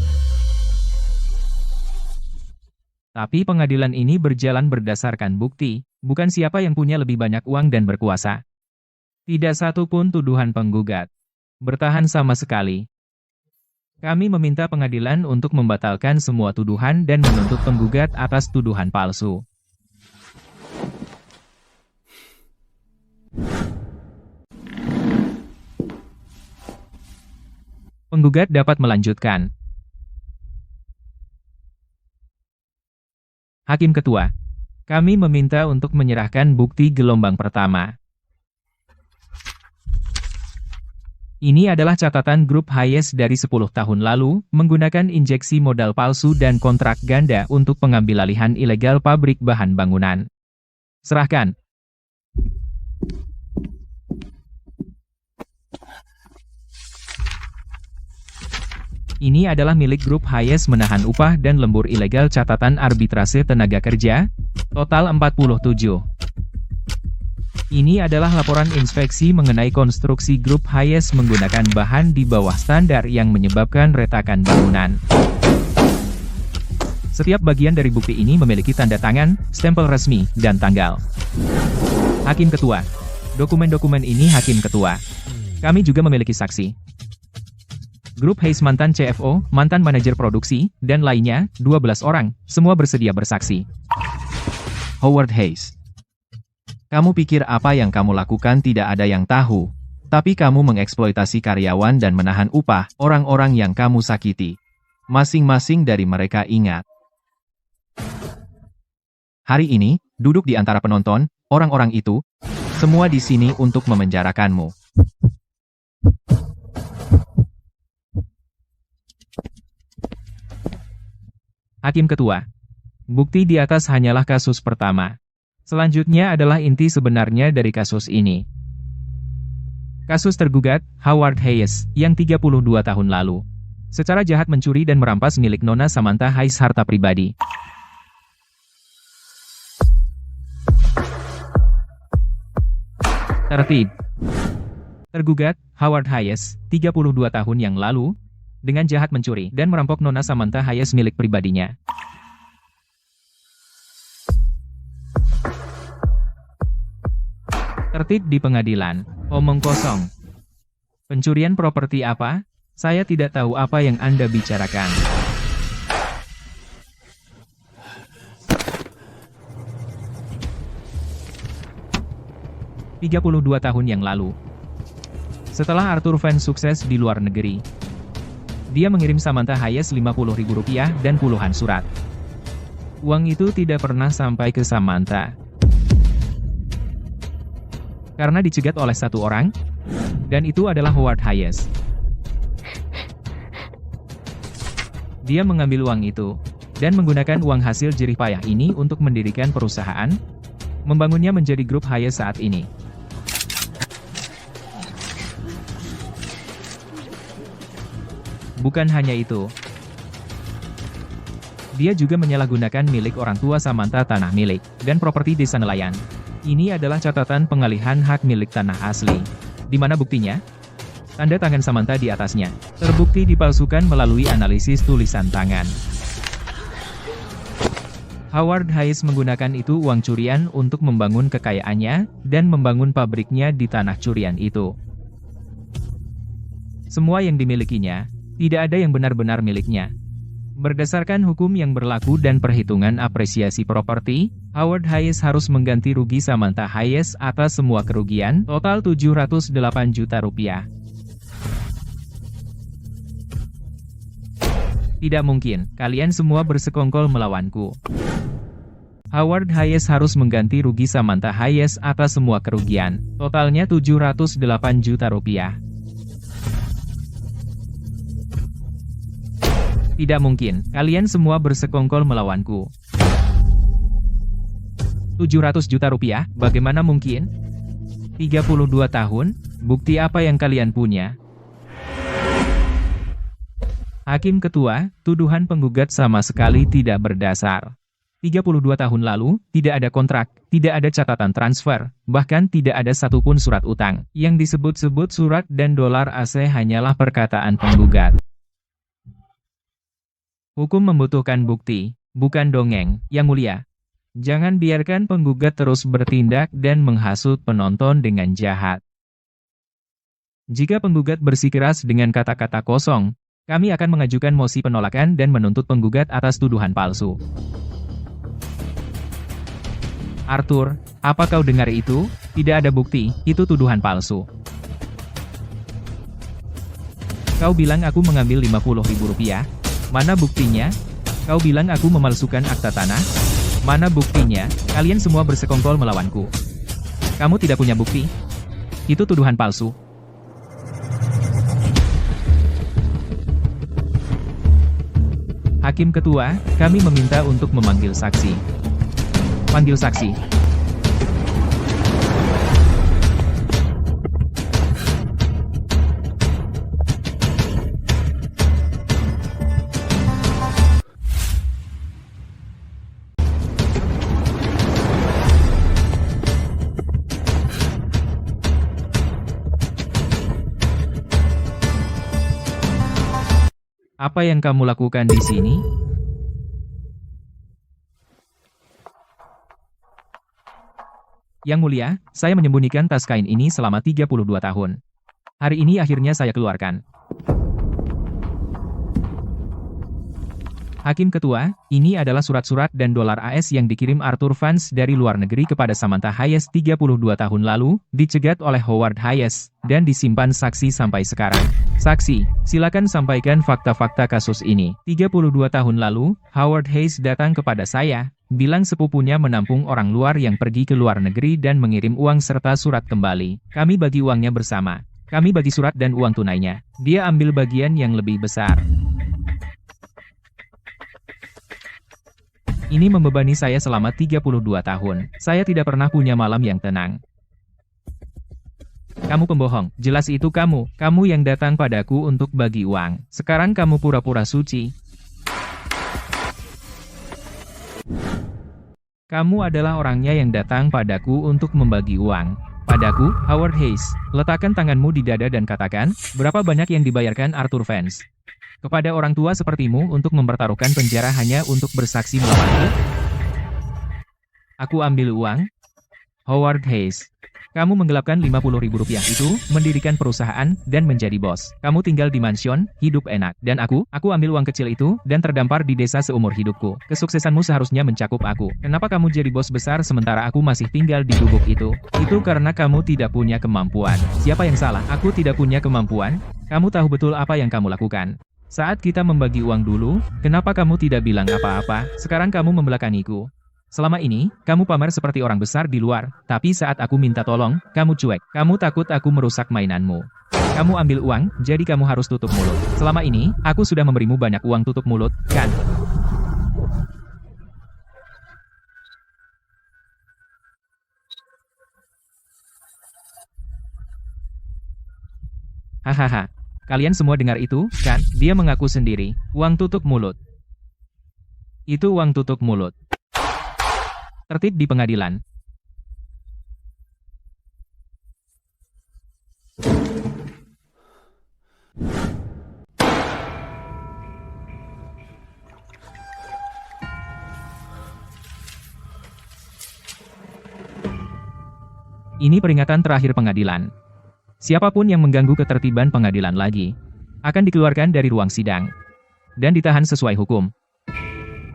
Tapi pengadilan ini berjalan berdasarkan bukti, bukan siapa yang punya lebih banyak uang dan berkuasa. Tidak satu pun tuduhan penggugat bertahan sama sekali. Kami meminta pengadilan untuk membatalkan semua tuduhan dan menuntut penggugat atas tuduhan palsu. Penggugat dapat melanjutkan. Hakim Ketua, kami meminta untuk menyerahkan bukti gelombang pertama. Ini adalah catatan grup Hayes dari 10 tahun lalu, menggunakan injeksi modal palsu dan kontrak ganda untuk pengambil alihan ilegal pabrik bahan bangunan. Serahkan. Ini adalah milik grup Hayes menahan upah dan lembur ilegal catatan arbitrase tenaga kerja, total 47. Ini adalah laporan inspeksi mengenai konstruksi grup Hayes menggunakan bahan di bawah standar yang menyebabkan retakan bangunan. Setiap bagian dari bukti ini memiliki tanda tangan, stempel resmi, dan tanggal. Hakim Ketua, dokumen-dokumen ini Hakim Ketua. Kami juga memiliki saksi. Grup Hayes mantan CFO, mantan manajer produksi, dan lainnya, 12 orang, semua bersedia bersaksi. Howard Hayes. Kamu pikir apa yang kamu lakukan tidak ada yang tahu, tapi kamu mengeksploitasi karyawan dan menahan upah orang-orang yang kamu sakiti. Masing-masing dari mereka ingat. Hari ini, duduk di antara penonton, orang-orang itu, semua di sini untuk memenjarakanmu. Hakim Ketua, bukti di atas hanyalah kasus pertama. Selanjutnya adalah inti sebenarnya dari kasus ini. Kasus tergugat, Howard Hayes, yang 32 tahun lalu, secara jahat mencuri dan merampas milik Nona Samantha Hayes harta pribadi. Tertib. Tergugat, Howard Hayes, 32 tahun yang lalu, dengan jahat mencuri dan merampok Nona Samantha Hayes milik pribadinya. Tertib di pengadilan. Omong kosong. Pencurian properti apa? Saya tidak tahu apa yang Anda bicarakan. ...32 tahun yang lalu. Setelah Arthur Van sukses di luar negeri, dia mengirim Samantha Hayes Rp50.000 dan puluhan surat. Uang itu tidak pernah sampai ke Samantha. Karena dicegat oleh satu orang, dan itu adalah Howard Hayes. Dia mengambil uang itu, dan menggunakan uang hasil jerih payah ini untuk mendirikan perusahaan, membangunnya menjadi grup Hayes saat ini. Bukan hanya itu. Dia juga menyalahgunakan milik orang tua Samantha tanah milik, dan properti desa nelayan. Ini adalah catatan pengalihan hak milik tanah asli. Di mana buktinya? Tanda tangan Samantha di atasnya. Terbukti dipalsukan melalui analisis tulisan tangan. Howard Hayes menggunakan itu uang curian untuk membangun kekayaannya, dan membangun pabriknya di tanah curian itu. Semua yang dimilikinya, tidak ada yang benar-benar miliknya. Berdasarkan hukum yang berlaku dan perhitungan apresiasi properti, Howard Hayes harus mengganti rugi Samantha Hayes atas semua kerugian, total Rp708 juta. Tidak mungkin, kalian semua bersekongkol melawanku. Howard Hayes harus mengganti rugi Samantha Hayes atas semua kerugian. Totalnya 708 juta rupiah. Tidak mungkin, kalian semua bersekongkol melawanku. 700 juta rupiah, bagaimana mungkin? 32 tahun, bukti apa yang kalian punya? Hakim Ketua, tuduhan penggugat sama sekali tidak berdasar. 32 tahun lalu, tidak ada kontrak, tidak ada catatan transfer, bahkan tidak ada satupun surat utang. Yang disebut-sebut surat dan dolar AC hanyalah perkataan penggugat. Hukum membutuhkan bukti, bukan dongeng, Yang Mulia. Jangan biarkan penggugat terus bertindak dan menghasut penonton dengan jahat. Jika penggugat bersikeras dengan kata-kata kosong, kami akan mengajukan mosi penolakan dan menuntut penggugat atas tuduhan palsu. Arthur, apa kau dengar itu? Tidak ada bukti, itu tuduhan palsu. Kau bilang aku mengambil Rp50.000. Mana buktinya? Kau bilang aku memalsukan akta tanah? Mana buktinya? Kalian semua bersekongkol melawanku. Kamu tidak punya bukti? Itu tuduhan palsu. Hakim Ketua, kami meminta untuk memanggil saksi. Panggil saksi. Apa yang kamu lakukan di sini? Yang Mulia, saya menyembunyikan tas kain ini selama 32 tahun. Hari ini akhirnya saya keluarkan. Hakim Ketua, ini adalah surat-surat dan dolar AS yang dikirim Arthur Vance dari luar negeri kepada Samantha Hayes 32 tahun lalu, dicegat oleh Howard Hayes, dan disimpan saksi sampai sekarang. Saksi, silakan sampaikan fakta-fakta kasus ini. 32 tahun lalu, Howard Hayes datang kepada saya, bilang sepupunya menampung orang luar yang pergi ke luar negeri dan mengirim uang serta surat kembali. Kami bagi uangnya bersama. Kami bagi surat dan uang tunainya. Dia ambil bagian yang lebih besar. Ini membebani saya selama 32 tahun. Saya tidak pernah punya malam yang tenang. Kamu pembohong, jelas itu kamu. Kamu yang datang padaku untuk bagi uang. Sekarang kamu pura-pura suci. Kamu adalah orangnya yang datang padaku untuk membagi uang. Padaku, Howard Hayes. Letakkan tanganmu di dada dan katakan, berapa banyak yang dibayarkan Arthur Vance kepada orang tua sepertimu untuk mempertaruhkan penjara hanya untuk bersaksi melawanku? Aku ambil uang? Howard Hayes. Kamu menggelapkan Rp50.000 itu, mendirikan perusahaan, dan menjadi bos. Kamu tinggal di mansion, hidup enak. Dan aku ambil uang kecil itu, dan terdampar di desa seumur hidupku. Kesuksesanmu seharusnya mencakup aku. Kenapa kamu jadi bos besar sementara aku masih tinggal di gubuk itu? Itu karena kamu tidak punya kemampuan. Siapa yang salah? Aku tidak punya kemampuan? Kamu tahu betul apa yang kamu lakukan. Saat kita membagi uang dulu, kenapa kamu tidak bilang apa-apa? Sekarang kamu membelakangiku. Selama ini, kamu pamer seperti orang besar di luar, tapi saat aku minta tolong, kamu cuek. Kamu takut aku merusak mainanmu. Kamu ambil uang, jadi kamu harus tutup mulut. Selama ini, aku sudah memberimu banyak uang tutup mulut, kan? Hahaha. Kalian semua dengar itu, kan? Dia mengaku sendiri. Uang tutup mulut. Itu uang tutup mulut. Tertib di pengadilan. Ini peringatan terakhir pengadilan. Siapapun yang mengganggu ketertiban pengadilan lagi, akan dikeluarkan dari ruang sidang, dan ditahan sesuai hukum.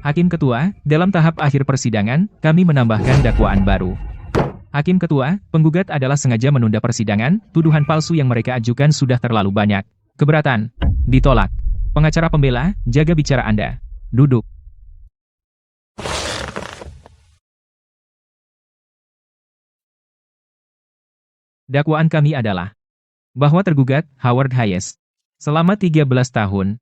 Hakim Ketua, dalam tahap akhir persidangan, kami menambahkan dakwaan baru. Hakim Ketua, penggugat adalah sengaja menunda persidangan, tuduhan palsu yang mereka ajukan sudah terlalu banyak. Keberatan. Ditolak. Pengacara pembela, jaga bicara Anda. Duduk. Dakwaan kami adalah bahwa tergugat, Howard Hayes, selama 13 tahun,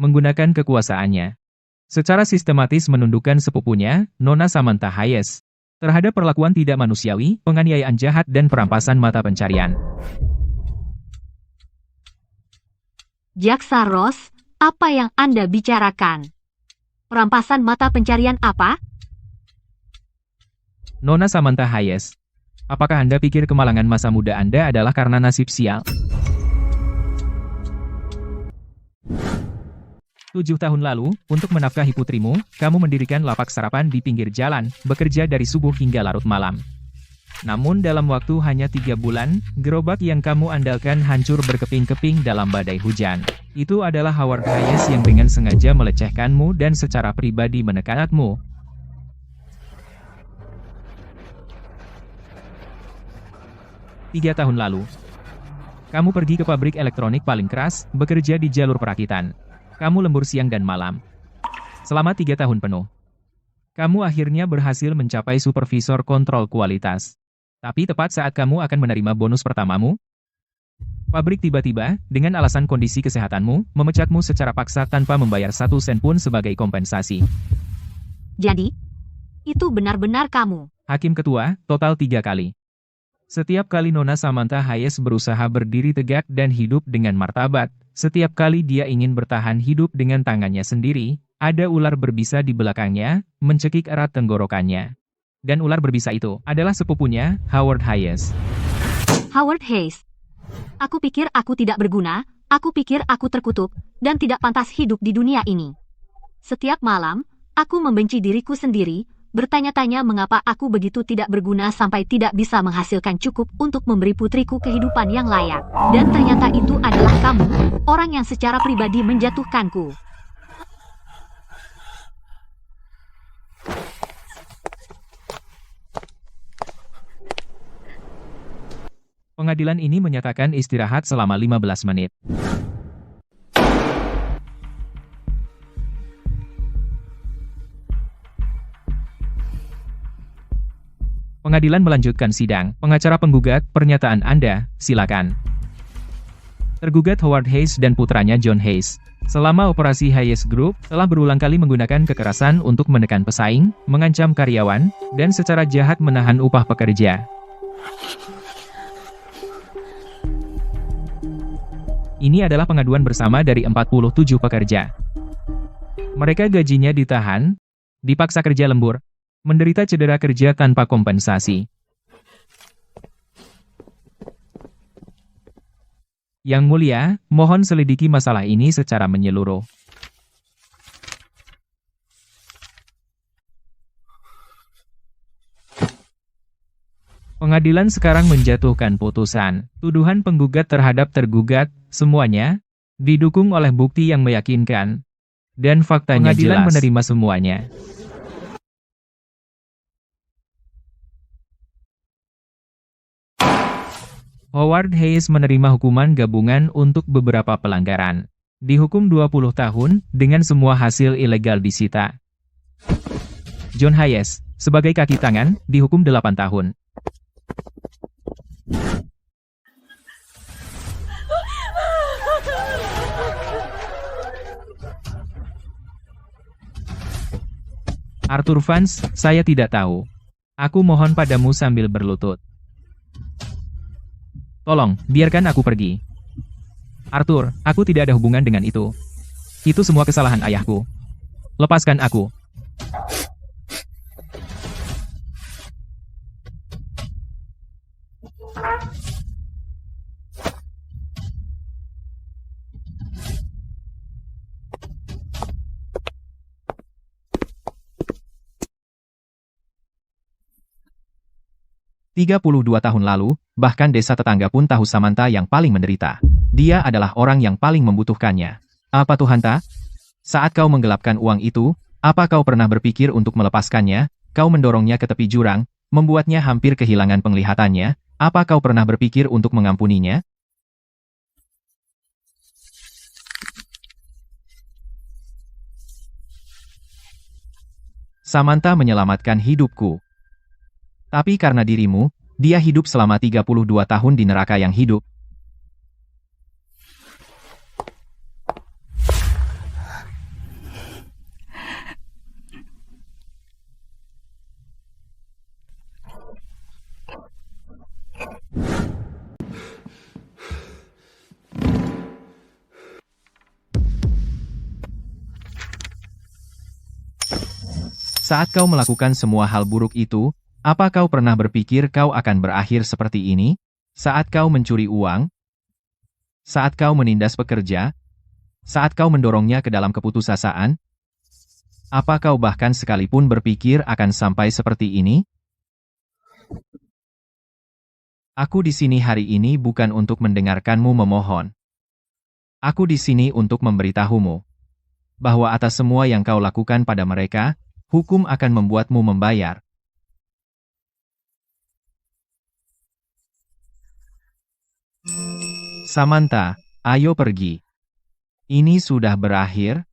menggunakan kekuasaannya secara sistematis menundukkan sepupunya, Nona Samantha Hayes, terhadap perlakuan tidak manusiawi, penganiayaan jahat dan perampasan mata pencarian. Jaksa Ross, apa yang Anda bicarakan? Perampasan mata pencarian apa? Nona Samantha Hayes, apakah Anda pikir kemalangan masa muda Anda adalah karena nasib sial? 7 tahun lalu, untuk menafkahi putrimu, kamu mendirikan lapak sarapan di pinggir jalan, bekerja dari subuh hingga larut malam. Namun dalam waktu hanya 3 bulan, gerobak yang kamu andalkan hancur berkeping-keping dalam badai hujan. Itu adalah Howard Hayes yang dengan sengaja melecehkanmu dan secara pribadi menekanmu. 3 tahun lalu, kamu pergi ke pabrik elektronik paling keras, bekerja di jalur perakitan. Kamu lembur siang dan malam. Selama 3 tahun penuh. Kamu akhirnya berhasil mencapai supervisor kontrol kualitas. Tapi tepat saat kamu akan menerima bonus pertamamu, pabrik tiba-tiba, dengan alasan kondisi kesehatanmu, memecatmu secara paksa tanpa membayar 1 sen pun sebagai kompensasi. Jadi, itu benar-benar kamu. Hakim ketua, total 3 kali. Setiap kali Nona Samantha Hayes berusaha berdiri tegak dan hidup dengan martabat, setiap kali dia ingin bertahan hidup dengan tangannya sendiri, ada ular berbisa di belakangnya, mencekik erat tenggorokannya. Dan ular berbisa itu adalah sepupunya, Howard Hayes. Howard Hayes. Aku pikir aku tidak berguna, aku pikir aku terkutuk, dan tidak pantas hidup di dunia ini. Setiap malam, aku membenci diriku sendiri, bertanya-tanya mengapa aku begitu tidak berguna sampai tidak bisa menghasilkan cukup untuk memberi putriku kehidupan yang layak. Dan ternyata itu adalah kamu, orang yang secara pribadi menjatuhkanku. Pengadilan ini menyatakan istirahat selama 15 menit. Pengadilan melanjutkan sidang. Pengacara penggugat, pernyataan Anda, silakan. Tergugat Howard Hayes dan putranya John Hayes. Selama operasi Hayes Group, telah berulang kali menggunakan kekerasan untuk menekan pesaing, mengancam karyawan, dan secara jahat menahan upah pekerja. Ini adalah pengaduan bersama dari 47 pekerja. Mereka gajinya ditahan, dipaksa kerja lembur, menderita cedera kerja tanpa kompensasi. Yang Mulia, mohon selidiki masalah ini secara menyeluruh. Pengadilan sekarang menjatuhkan putusan. Tuduhan penggugat terhadap tergugat, semuanya, didukung oleh bukti yang meyakinkan. Dan faktanya jelas. Pengadilan menerima semuanya. Howard Hayes menerima hukuman gabungan untuk beberapa pelanggaran. Dihukum 20 tahun, dengan semua hasil ilegal disita. John Hayes, sebagai kaki tangan, dihukum 8 tahun. Arthur Vance, saya tidak tahu. Aku mohon padamu sambil berlutut. Tolong, biarkan aku pergi. Arthur, aku tidak ada hubungan dengan itu. Itu semua kesalahan ayahku. Lepaskan aku. "32 tahun lalu, bahkan desa tetangga pun tahu Samantha yang paling menderita. Dia adalah orang yang paling membutuhkannya. Apa Tuhanta? Saat kau menggelapkan uang itu, apa kau pernah berpikir untuk melepaskannya? Kau mendorongnya ke tepi jurang, membuatnya hampir kehilangan penglihatannya. Apa kau pernah berpikir untuk mengampuninya?" Samantha menyelamatkan hidupku. Tapi karena dirimu, Dia hidup selama 32 tahun di neraka yang hidup. Saat kau melakukan semua hal buruk itu, apa kau pernah berpikir kau akan berakhir seperti ini? Saat kau mencuri uang? Saat kau menindas pekerja? Saat kau mendorongnya ke dalam keputusasaan? Apa kau bahkan sekalipun berpikir akan sampai seperti ini? Aku di sini hari ini bukan untuk mendengarkanmu memohon. Aku di sini untuk memberitahumu bahwa atas semua yang kau lakukan pada mereka, hukum akan membuatmu membayar. Samantha, ayo pergi. Ini sudah berakhir.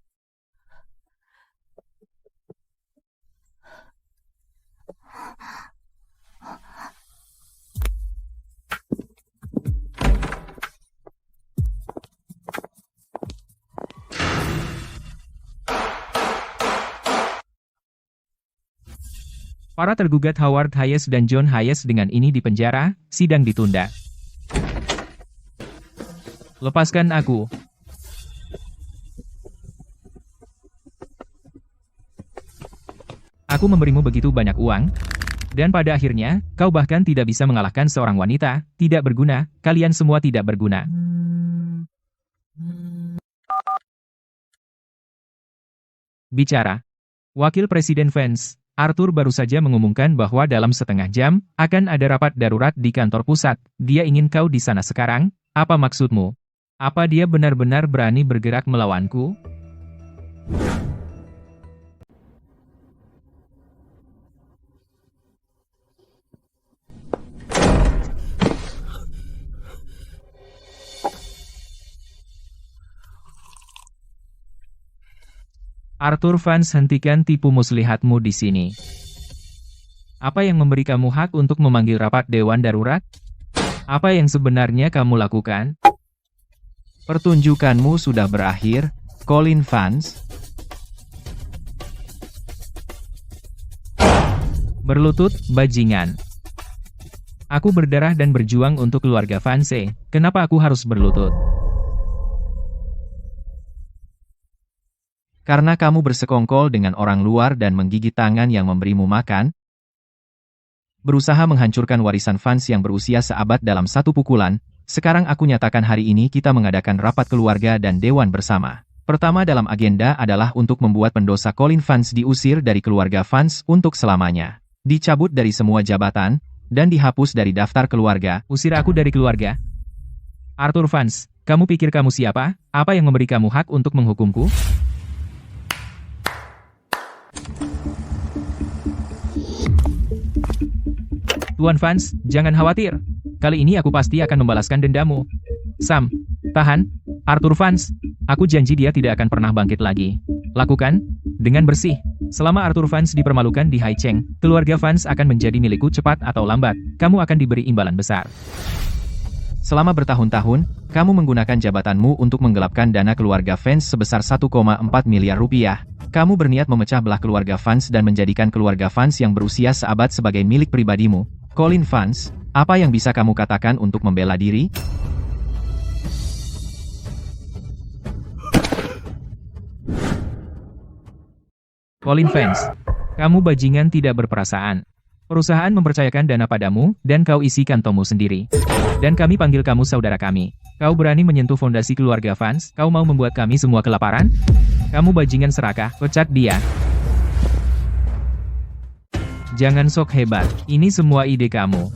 Para tergugat Howard Hayes dan John Hayes dengan ini dipenjara, sidang ditunda. Lepaskan aku. Aku memberimu begitu banyak uang, dan pada akhirnya, kau bahkan tidak bisa mengalahkan seorang wanita, tidak berguna, kalian semua tidak berguna. Bicara. Wakil Presiden Vance, Arthur baru saja mengumumkan bahwa dalam setengah jam, akan ada rapat darurat di kantor pusat. Dia ingin kau di sana sekarang. Apa maksudmu? Apa dia benar-benar berani bergerak melawanku? Arthur Vance, hentikan tipu muslihatmu di sini. Apa yang memberi kamu hak untuk memanggil rapat dewan darurat? Apa yang sebenarnya kamu lakukan? Pertunjukanmu sudah berakhir, Colin Vance. Berlutut, bajingan. Aku berdarah dan berjuang untuk keluarga Vance. Kenapa aku harus berlutut? Karena kamu bersekongkol dengan orang luar dan menggigit tangan yang memberimu makan, berusaha menghancurkan warisan Vance yang berusia seabad dalam satu pukulan. Sekarang aku nyatakan hari ini kita mengadakan rapat keluarga dan dewan bersama. Pertama dalam agenda adalah untuk membuat pendosa Colin Vance diusir dari keluarga Vance untuk selamanya, dicabut dari semua jabatan, dan dihapus dari daftar keluarga. Usir aku dari keluarga? Arthur Vance, kamu pikir kamu siapa? Apa yang memberi kamu hak untuk menghukumku? Tuan Vance, jangan khawatir. Kali ini aku pasti akan membalaskan dendamu. Sam, tahan. Arthur Vance, aku janji dia tidak akan pernah bangkit lagi. Lakukan, dengan bersih. Selama Arthur Vance dipermalukan di Hai Cheng, keluarga Vance akan menjadi milikku cepat atau lambat. Kamu akan diberi imbalan besar. Selama bertahun-tahun, kamu menggunakan jabatanmu untuk menggelapkan dana keluarga Vance sebesar 1,4 miliar rupiah. Kamu berniat memecah belah keluarga Vance dan menjadikan keluarga Vance yang berusia seabad sebagai milik pribadimu. Colin Vance, apa yang bisa kamu katakan untuk membela diri? Colin Vance, kamu bajingan tidak berperasaan. Perusahaan mempercayakan dana padamu, dan kau isi kantongmu sendiri. Dan kami panggil kamu saudara kami. Kau berani menyentuh fondasi keluarga Vance? Kau mau membuat kami semua kelaparan? Kamu bajingan serakah, pecat dia. Jangan sok hebat, ini semua ide kamu.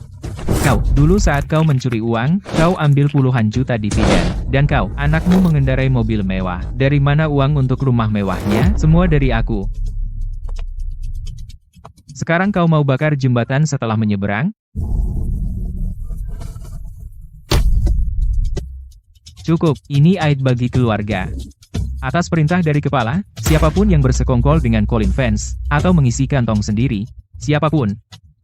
Kau, dulu saat kau mencuri uang, kau ambil puluhan juta dividen. Dan kau, anakmu mengendarai mobil mewah. Dari mana uang untuk rumah mewahnya? Semua dari aku. Sekarang kau mau bakar jembatan setelah menyeberang? Cukup, ini aib bagi keluarga. Atas perintah dari kepala, siapapun yang bersekongkol dengan Colin Vance, atau mengisi kantong sendiri, siapapun,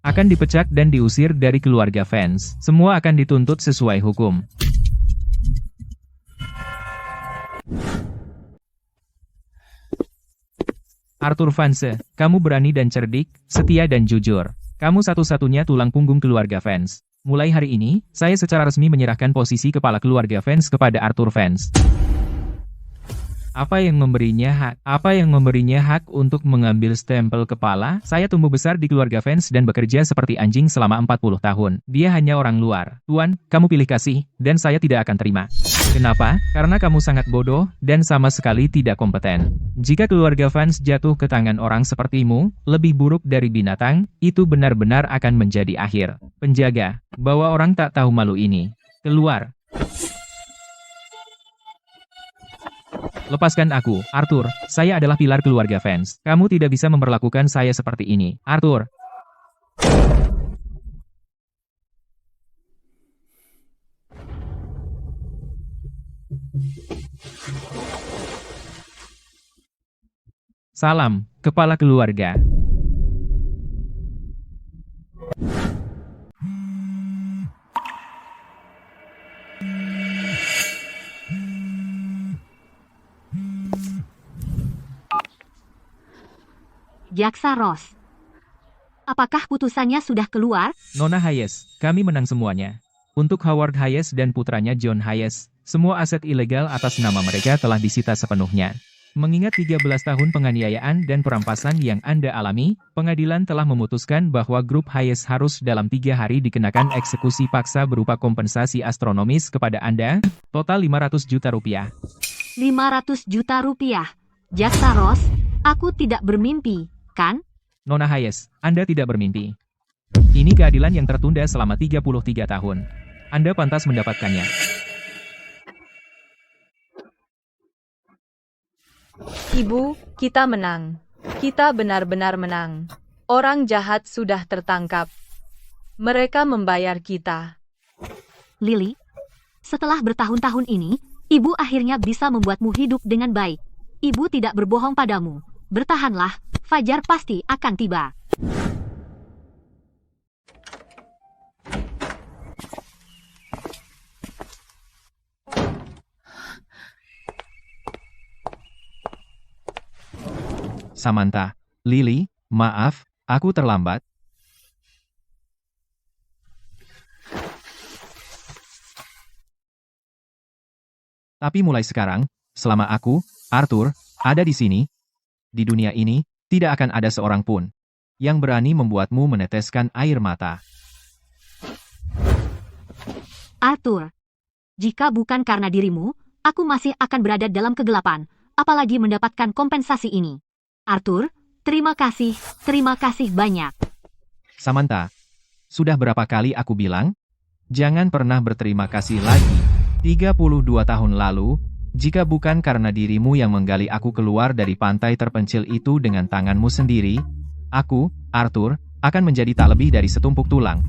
akan dipecat dan diusir dari keluarga fans. Semua akan dituntut sesuai hukum. Arthur Vanse, kamu berani dan cerdik, setia dan jujur. Kamu satu-satunya tulang punggung keluarga fans. Mulai hari ini, saya secara resmi menyerahkan posisi kepala keluarga fans kepada Arthur Vance. Apa yang memberinya hak untuk mengambil stempel kepala? Saya tumbuh besar di keluarga fans dan bekerja seperti anjing selama 40 tahun. Dia hanya orang luar. Tuan, kamu pilih kasih, dan saya tidak akan terima. Kenapa? Karena kamu sangat bodoh, dan sama sekali tidak kompeten. Jika keluarga fans jatuh ke tangan orang sepertimu, lebih buruk dari binatang, itu benar-benar akan menjadi akhir. Penjaga, bawa orang tak tahu malu ini. Keluar. Lepaskan aku, Arthur. Saya adalah pilar keluarga fans. Kamu tidak bisa memperlakukan saya seperti ini. Arthur. Salam, kepala keluarga. Jaksa Ross. Apakah putusannya sudah keluar? Nona Hayes, kami menang semuanya. Untuk Howard Hayes dan putranya John Hayes, semua aset ilegal atas nama mereka telah disita sepenuhnya. Mengingat 13 tahun penganiayaan dan perampasan yang Anda alami, pengadilan telah memutuskan bahwa grup Hayes harus dalam 3 hari dikenakan eksekusi paksa berupa kompensasi astronomis kepada Anda, total 500 juta rupiah. 500 juta rupiah. Jaksa Ross, aku tidak bermimpi, kan? Nona Hayes, Anda tidak bermimpi. Ini keadilan yang tertunda selama 33 tahun. Anda pantas mendapatkannya. Ibu, kita menang. Kita benar-benar menang. Orang jahat sudah tertangkap. Mereka membayar kita. Lily, setelah bertahun-tahun ini, ibu akhirnya bisa membuatmu hidup dengan baik. Ibu tidak berbohong padamu. Bertahanlah, fajar pasti akan tiba. Samantha, Lily, maaf, aku terlambat. Tapi mulai sekarang, selama aku, Arthur, ada di sini, di dunia ini, tidak akan ada seorang pun yang berani membuatmu meneteskan air mata. Arthur, jika bukan karena dirimu, aku masih akan berada dalam kegelapan, apalagi mendapatkan kompensasi ini. Arthur, terima kasih banyak. Samantha, sudah berapa kali aku bilang? Jangan pernah berterima kasih lagi. 32 tahun lalu, jika bukan karena dirimu yang menggali aku keluar dari pantai terpencil itu dengan tanganmu sendiri, aku, Arthur, akan menjadi tak lebih dari setumpuk tulang.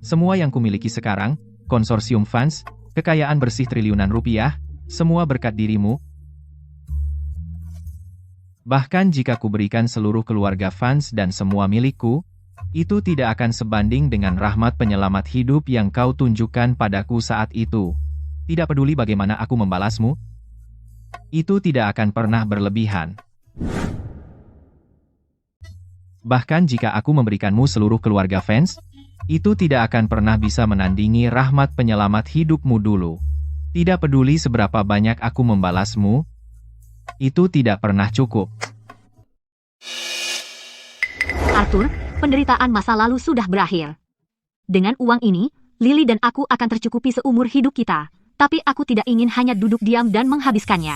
Semua yang kumiliki sekarang, konsorsium fans, kekayaan bersih triliunan rupiah, semua berkat dirimu. Bahkan jika kuberikan seluruh keluarga fans dan semua milikku, itu tidak akan sebanding dengan rahmat penyelamat hidup yang kau tunjukkan padaku saat itu. Tidak peduli bagaimana aku membalasmu, itu tidak akan pernah berlebihan. Bahkan jika aku memberikanmu seluruh keluarga fans, itu tidak akan pernah bisa menandingi rahmat penyelamat hidupmu dulu. Tidak peduli seberapa banyak aku membalasmu, itu tidak pernah cukup. Arthur, penderitaan masa lalu sudah berakhir. Dengan uang ini, Lily dan aku akan tercukupi seumur hidup kita. Tapi aku tidak ingin hanya duduk diam dan menghabiskannya.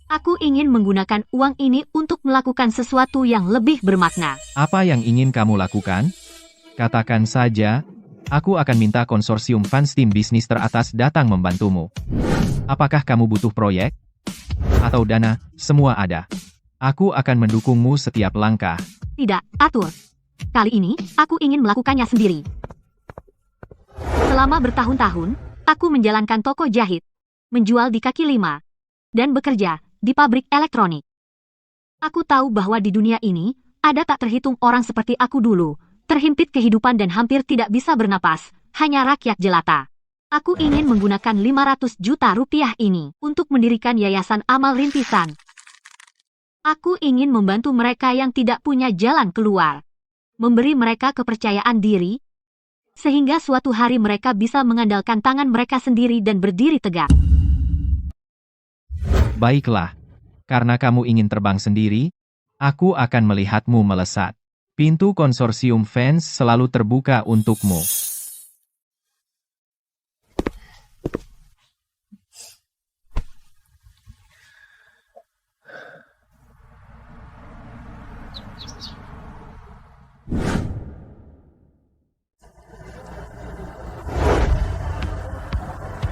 Aku ingin menggunakan uang ini untuk melakukan sesuatu yang lebih bermakna. Apa yang ingin kamu lakukan? Katakan saja, aku akan minta konsorsium fans tim bisnis teratas datang membantumu. Apakah kamu butuh proyek? Atau dana? Semua ada. Aku akan mendukungmu setiap langkah. Tidak, Arthur. Kali ini, aku ingin melakukannya sendiri. Selama bertahun-tahun, aku menjalankan toko jahit, menjual di kaki lima, dan bekerja di pabrik elektronik. Aku tahu bahwa di dunia ini, ada tak terhitung orang seperti aku dulu, terhimpit kehidupan dan hampir tidak bisa bernapas, hanya rakyat jelata. Aku ingin menggunakan 500 juta rupiah ini untuk mendirikan yayasan amal rintisan. Aku ingin membantu mereka yang tidak punya jalan keluar. Memberi mereka kepercayaan diri, sehingga suatu hari mereka bisa mengandalkan tangan mereka sendiri dan berdiri tegak. Baiklah. Karena kamu ingin terbang sendiri, aku akan melihatmu melesat. Pintu konsorsium fans selalu terbuka untukmu.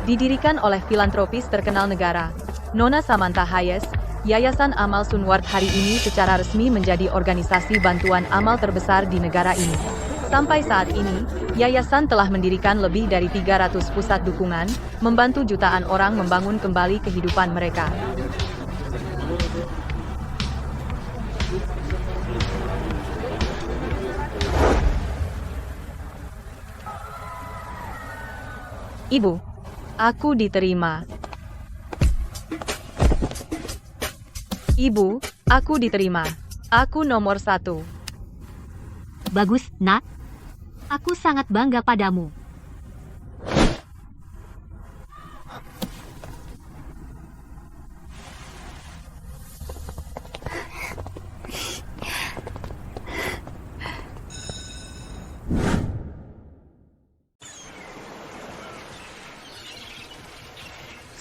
Didirikan oleh filantropis terkenal negara, Nona Samantha Hayes, Yayasan Amal Sunward hari ini secara resmi menjadi organisasi bantuan amal terbesar di negara ini. Sampai saat ini, yayasan telah mendirikan lebih dari 300 pusat dukungan, membantu jutaan orang membangun kembali kehidupan mereka. Ibu, aku diterima. Ibu, aku diterima. Aku nomor 1. Bagus, Nak. Aku sangat bangga padamu.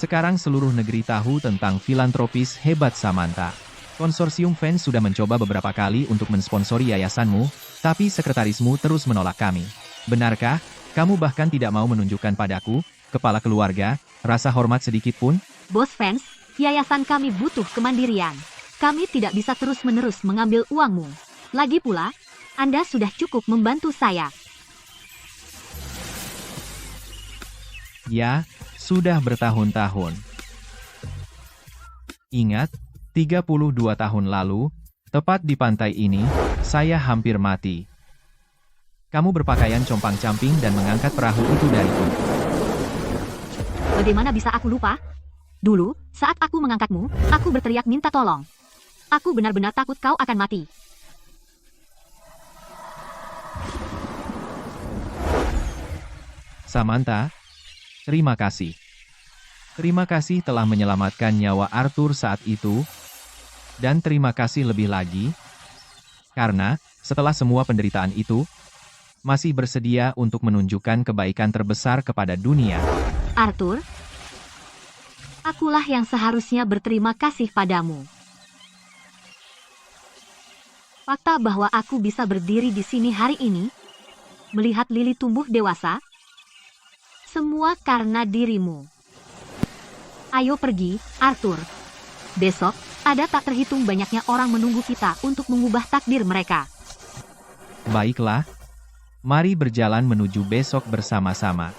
Sekarang seluruh negeri tahu tentang filantropis hebat Samantha. Konsorsium fans sudah mencoba beberapa kali untuk mensponsori yayasanmu, tapi sekretarismu terus menolak kami. Benarkah? Kamu bahkan tidak mau menunjukkan padaku, kepala keluarga, rasa hormat sedikit pun? Bos fans, yayasan kami butuh kemandirian. Kami tidak bisa terus-menerus mengambil uangmu. Lagi pula, Anda sudah cukup membantu saya. Ya, sudah bertahun-tahun. Ingat, 32 tahun lalu, tepat di pantai ini, saya hampir mati. Kamu berpakaian compang-camping dan mengangkat perahu itu dariku. Bagaimana bisa aku lupa? Dulu, saat aku mengangkatmu, aku berteriak minta tolong. Aku benar-benar takut kau akan mati. Samantha, terima kasih. Terima kasih telah menyelamatkan nyawa Arthur saat itu, dan terima kasih lebih lagi, karena, setelah semua penderitaan itu, masih bersedia untuk menunjukkan kebaikan terbesar kepada dunia. Arthur, akulah yang seharusnya berterima kasih padamu. Fakta bahwa aku bisa berdiri di sini hari ini, melihat Lily tumbuh dewasa, semua karena dirimu. Ayo pergi, Arthur. Besok, ada tak terhitung banyaknya orang menunggu kita untuk mengubah takdir mereka. Baiklah, mari berjalan menuju besok bersama-sama.